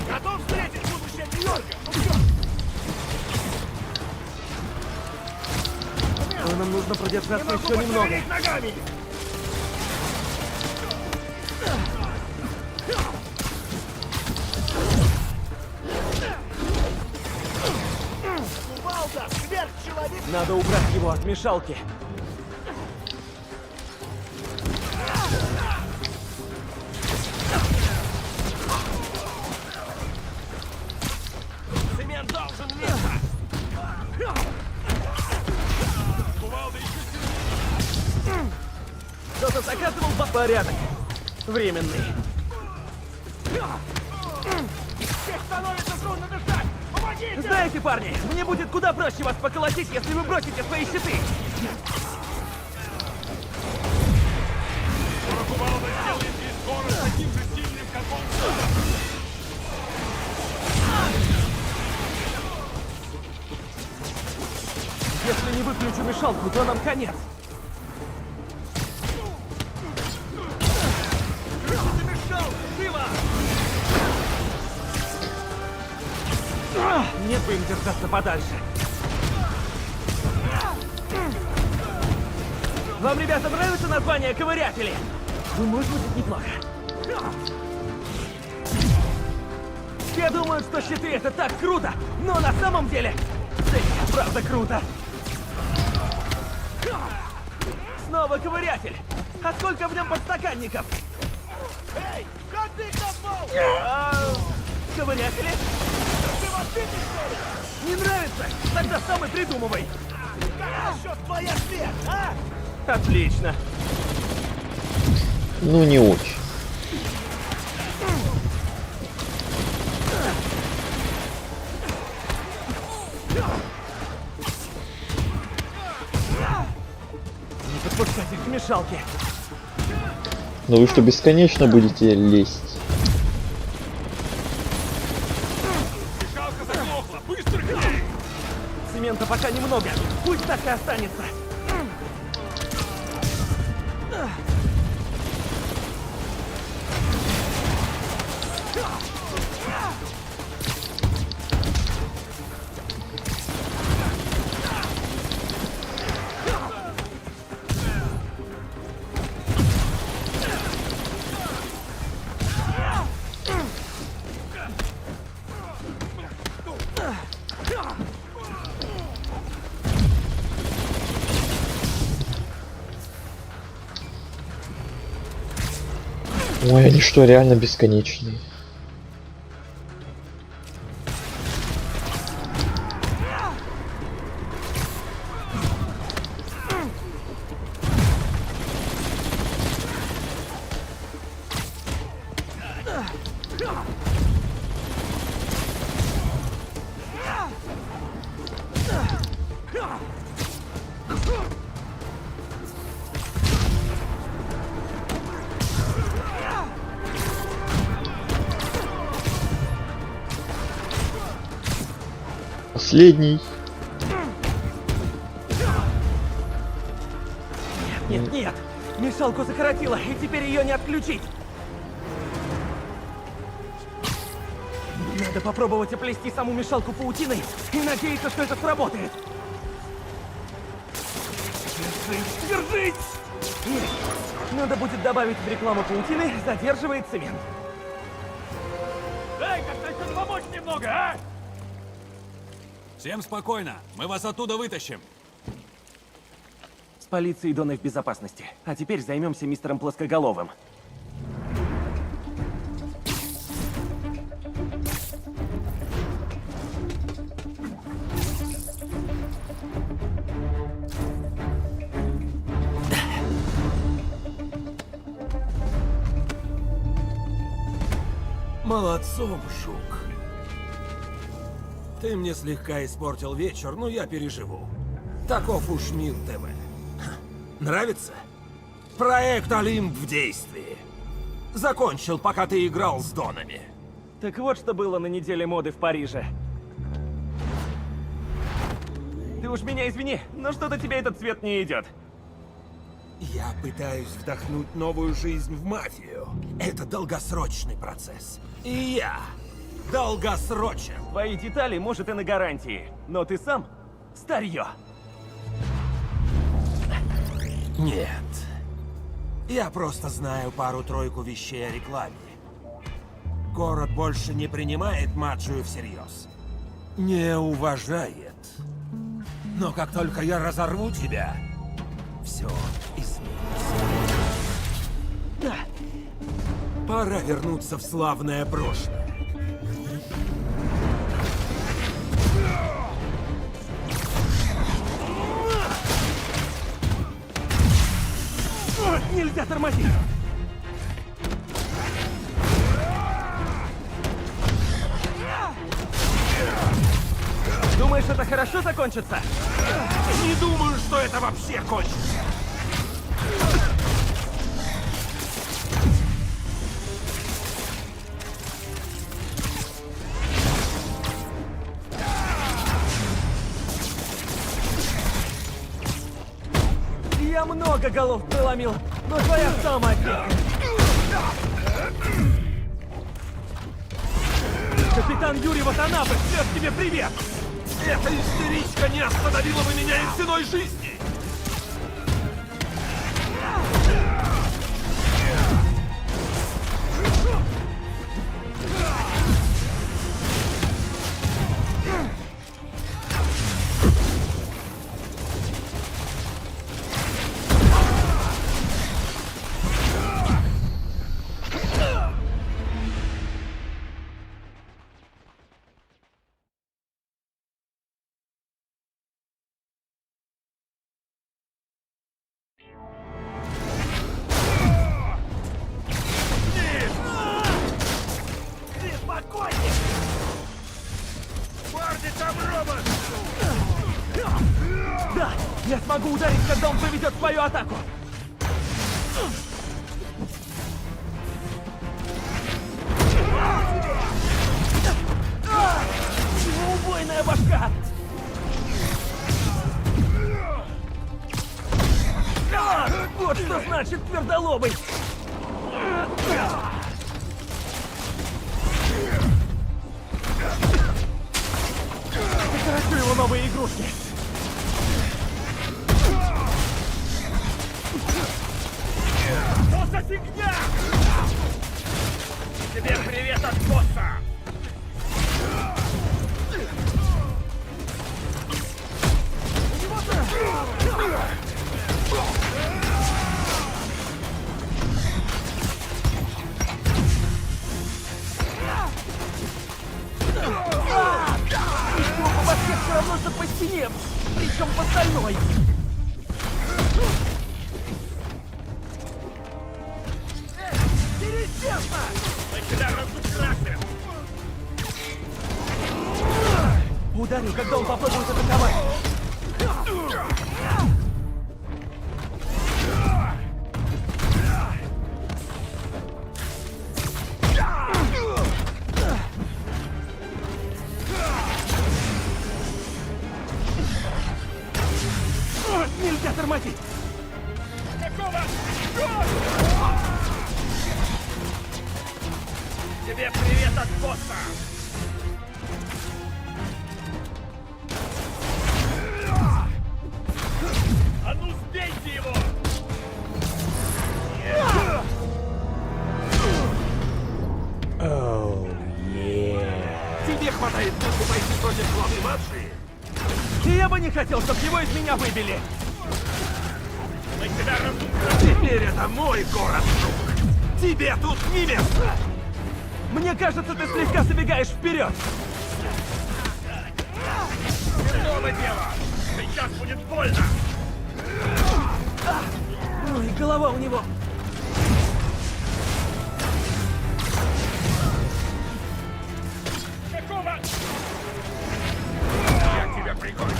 [SPEAKER 3] Готов встретить будущее Нью-Йорка? Ну всё.
[SPEAKER 6] Но нам нужно продержаться
[SPEAKER 3] Не могу
[SPEAKER 6] еще немного.
[SPEAKER 3] пошевелить ногами! Кувалда, сверхчеловек!
[SPEAKER 6] Надо убрать его от мешалки.
[SPEAKER 3] Цемент должен литься!
[SPEAKER 6] Кто-то заказывал порядок. Временный.
[SPEAKER 3] Здесь становится трудно дышать! Помогите!
[SPEAKER 6] Знаете, парни, мне будет куда проще вас поколотить, если вы бросите свои щиты.
[SPEAKER 11] Кувалда сделает весь город таким же сильным, как он сам.
[SPEAKER 6] Если не выключу мешалку, то нам конец. Нет бы им держаться подальше. Вам, ребята, нравится название ковырятели? Думаю, будет неплохо. Все думают, что щиты это так круто, но на самом деле это правда круто. Снова ковырятель. А сколько в нем подстаканников?
[SPEAKER 3] Эй, как ты их назвал?
[SPEAKER 6] Ковырятели?
[SPEAKER 3] Ты воспитанный, что ли?
[SPEAKER 6] Не нравится? Тогда сам и придумывай.
[SPEAKER 3] Как насчет твоя смерть, а?
[SPEAKER 6] Отлично.
[SPEAKER 1] Ну, не очень.
[SPEAKER 6] Не подпускать их к мешалке.
[SPEAKER 1] Но вы что, бесконечно будете лезть?
[SPEAKER 11] Мешалка заглохла! Быстро к ней!
[SPEAKER 6] Цемента пока немного. Пусть так и останется.
[SPEAKER 1] Ой, они что, реально бесконечные? Последний.
[SPEAKER 3] Нет, нет! Мешалку закоротило, и теперь ее не отключить! Надо попробовать оплести саму мешалку паутиной и надеяться, что это сработает! Держись, держись! Нет, надо будет добавить в рекламу паутины, задерживает цемент.
[SPEAKER 11] Эй, как-то еще помочь немного, а?
[SPEAKER 14] Всем спокойно, мы вас оттуда вытащим.
[SPEAKER 6] С полицией Дона в безопасности. А теперь займемся мистером Плоскоголовым.
[SPEAKER 9] Молодцом, Жук. Ты мне слегка испортил вечер, но я переживу. Таков уж мир ТВ. Нравится? Проект Олимп в действии. Закончил, пока ты играл с Донами.
[SPEAKER 3] Так вот, что было на неделе моды в Париже. Ты уж меня извини, но что-то тебе этот цвет не идет.
[SPEAKER 9] Я пытаюсь вдохнуть новую жизнь в мафию. Это долгосрочный процесс. И я долгосрочен.
[SPEAKER 3] Твои детали, может, и на гарантии, но ты сам старье.
[SPEAKER 9] Нет. Я просто знаю пару-тройку вещей о рекламе. Город больше не принимает Маджию всерьез. Не уважает. Но как только я разорву тебя, все изменится. Да. Пора вернуться в славное прошлое.
[SPEAKER 3] Нельзя тормозить! Думаешь, это хорошо закончится?
[SPEAKER 9] Не думаю, что это вообще кончится.
[SPEAKER 3] Я много голов проломил, но твоя самая первая. Капитан Юрий Ватанапе шлет тебе привет!
[SPEAKER 9] Эта истеричка не остановила бы меня и ценой жизни!
[SPEAKER 3] Да! Я смогу ударить, когда он проведет свою атаку! Убойная башка! Вот Что значит твердолобый? Хочу его новые игрушки. Что за фигня? Тебе привет от босса! По башке все равно, что по стене, причем по стальной. Интересно! Мы тебя разукрасим! Ударю, когда он попробует атаковать. Нельзя тормозить! Какого? Тебе привет от босса! А ну сбейте его! Тебе хватает духу пойти против главы матши? Я бы не хотел, чтобы его из меня выбили! Мы тебя разукрасим! Теперь это мой город, друг! Тебе тут не место! Мне кажется, ты слегка забегаешь вперед! Хреново дело! Сейчас будет больно! Ой, голова у него! Какого? Я тебя прикончу!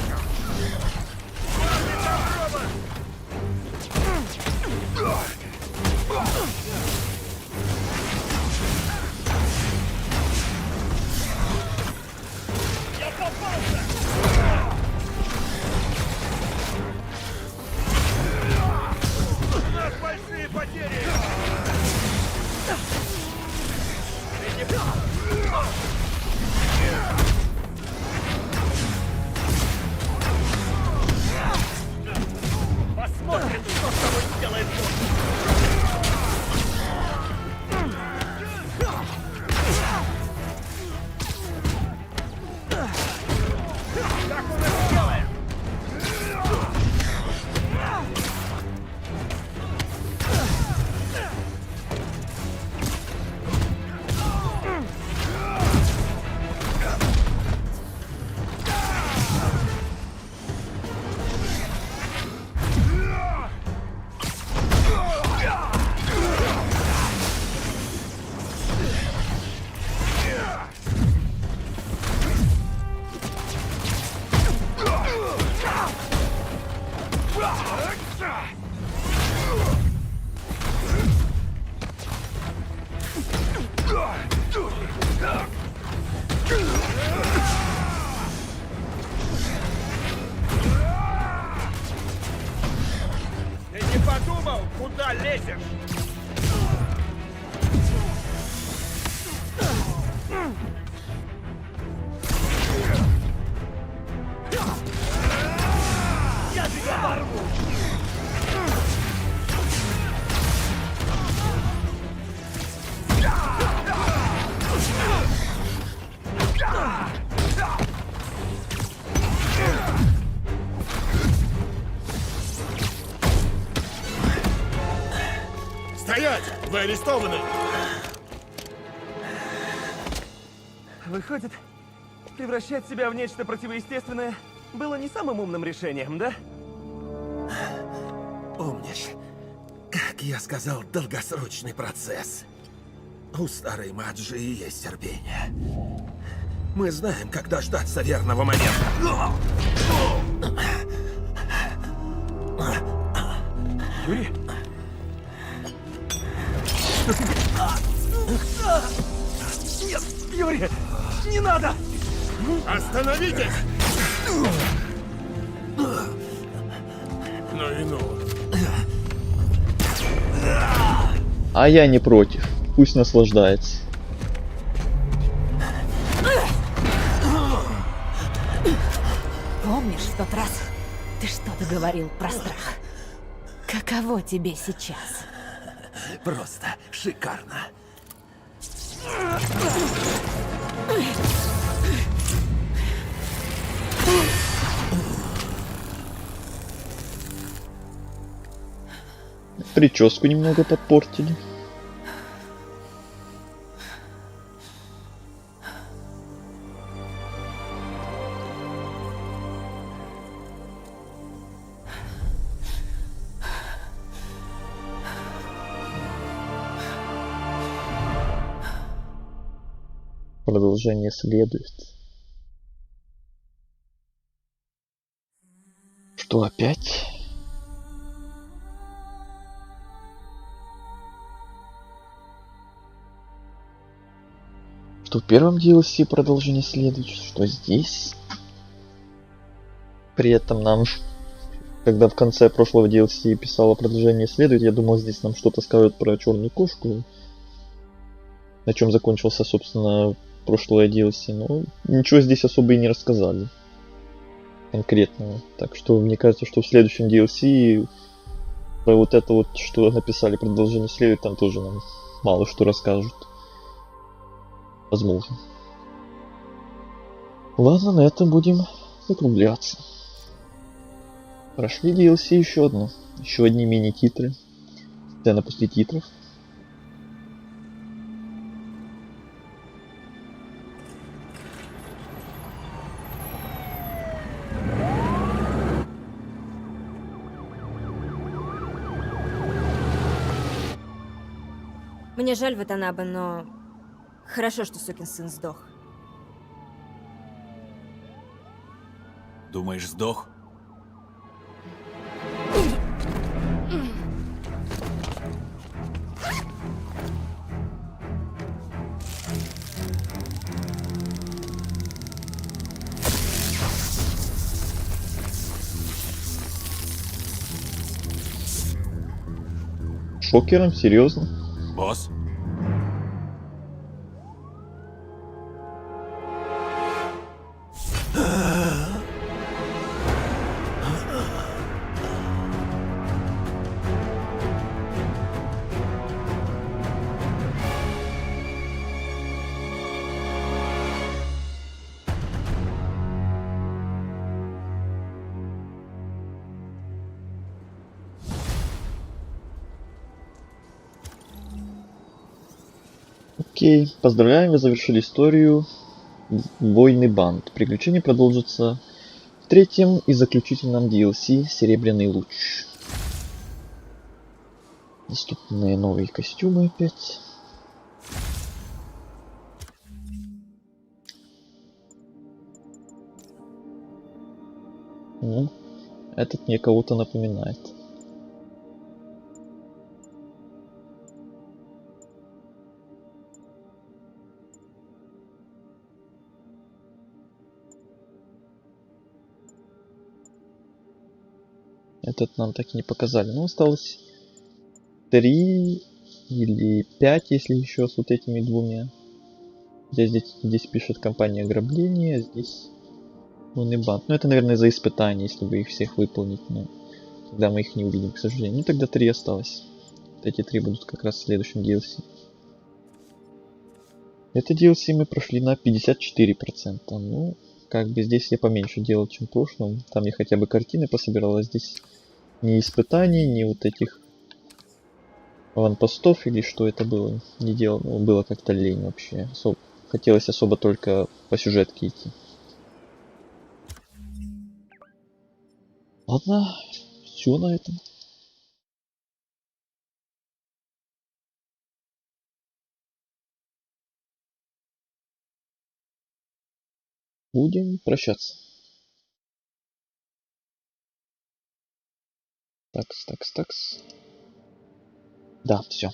[SPEAKER 3] Я попался! У нас большие потери! Посмотрим, что с тобой сделает босс! Как он это делает? Ты не подумал, куда лезешь? Я тебя порву!
[SPEAKER 18] Стоять! Вы арестованы!
[SPEAKER 3] Выходит, превращать себя в нечто противоестественное было не самым умным решением, да?
[SPEAKER 9] Помнишь, как я сказал, долгосрочный процесс. У старой Маджи и есть терпение. Мы знаем, как дождаться верного момента.
[SPEAKER 3] Юрий? Нет, Юрий, не надо!
[SPEAKER 18] Остановитесь! Ну и ну.
[SPEAKER 1] А я не против. Пусть наслаждается.
[SPEAKER 2] Помнишь, в тот раз ты что-то говорил про страх? Каково тебе сейчас?
[SPEAKER 9] Просто шикарно.
[SPEAKER 1] Прическу немного подпортили. Продолжение следует. Что опять? Что в первом DLC продолжение следует, что здесь. При этом нам, когда в конце прошлого DLC писало продолжение следует, я думал, здесь нам что-то скажут про черную кошку. На чем закончился, собственно, прошлое DLC, но ничего здесь особо и не рассказали конкретного. Так что мне кажется, что в следующем DLC про вот это вот, что написали продолжение следует, там тоже нам мало что расскажут. Возможно. Ладно, на этом будем закругляться. Прошли DLC еще одно. Еще одни мини-титры. Сцена после титров.
[SPEAKER 13] Мне жаль Ватанабе, но хорошо, что сукин сын сдох.
[SPEAKER 14] Думаешь, сдох?
[SPEAKER 1] Шокером? Серьезно?
[SPEAKER 14] Босс?
[SPEAKER 1] Окей, поздравляем, вы завершили историю Войны банд. Приключения продолжатся в третьем и заключительном DLC Серебряный луч. Доступные новые костюмы опять. Ну, этот мне кого-то напоминает. Этот нам так и не показали. Ну, осталось 3 или 5, если еще с вот этими двумя. Здесь пишет компания ограбления, здесь Войны банд. Ну, это, наверное, за испытания, если бы их всех выполнить. Но тогда мы их не увидим, к сожалению. Ну, тогда 3 осталось. Вот эти 3 будут как раз в следующем DLC. Это DLC мы прошли на 54%. Ну, как бы здесь я поменьше делал, чем в прошлом. Там я хотя бы картины пособирал, а здесь ни испытаний, ни вот этих аванпостов или что это было. Не делал, ну, было как-то лень вообще. Хотелось особо только по сюжетке идти. Ладно, все на этом. Будем прощаться. Такс. Да, все.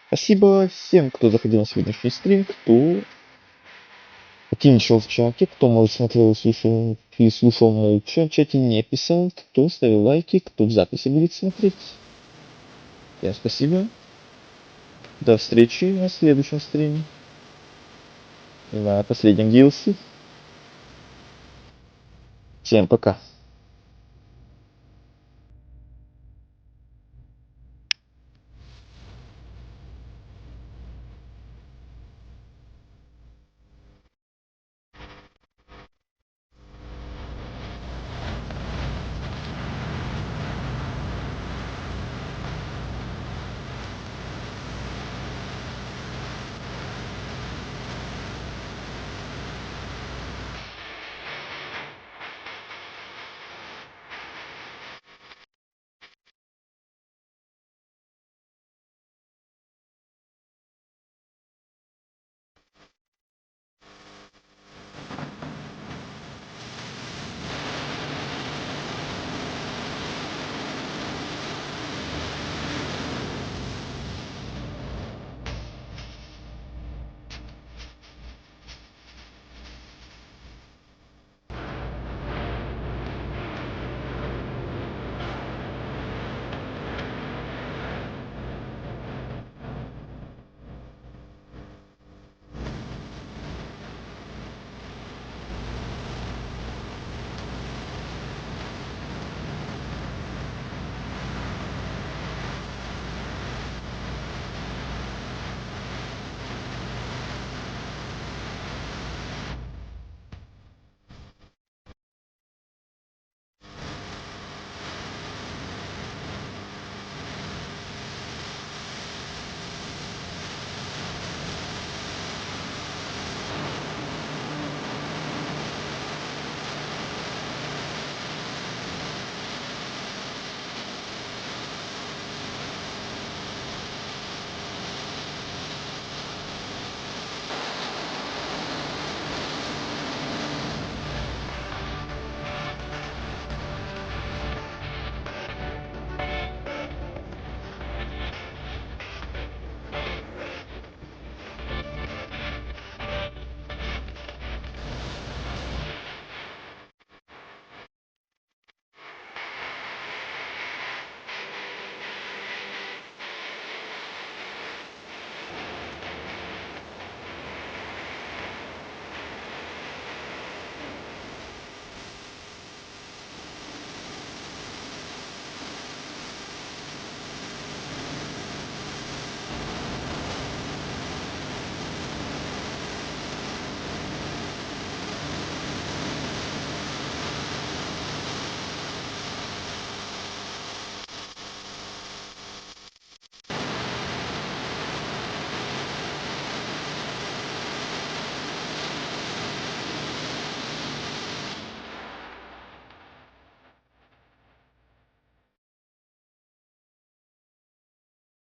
[SPEAKER 1] Спасибо всем, кто заходил на сегодняшний стрим, кто активничал в чате, кто, может, смотрел и слушал молча, в чате не писал, кто ставил лайки, кто в записи будет смотреть. Всем спасибо. До встречи на следующем стриме. На последнем DLC. Всем пока.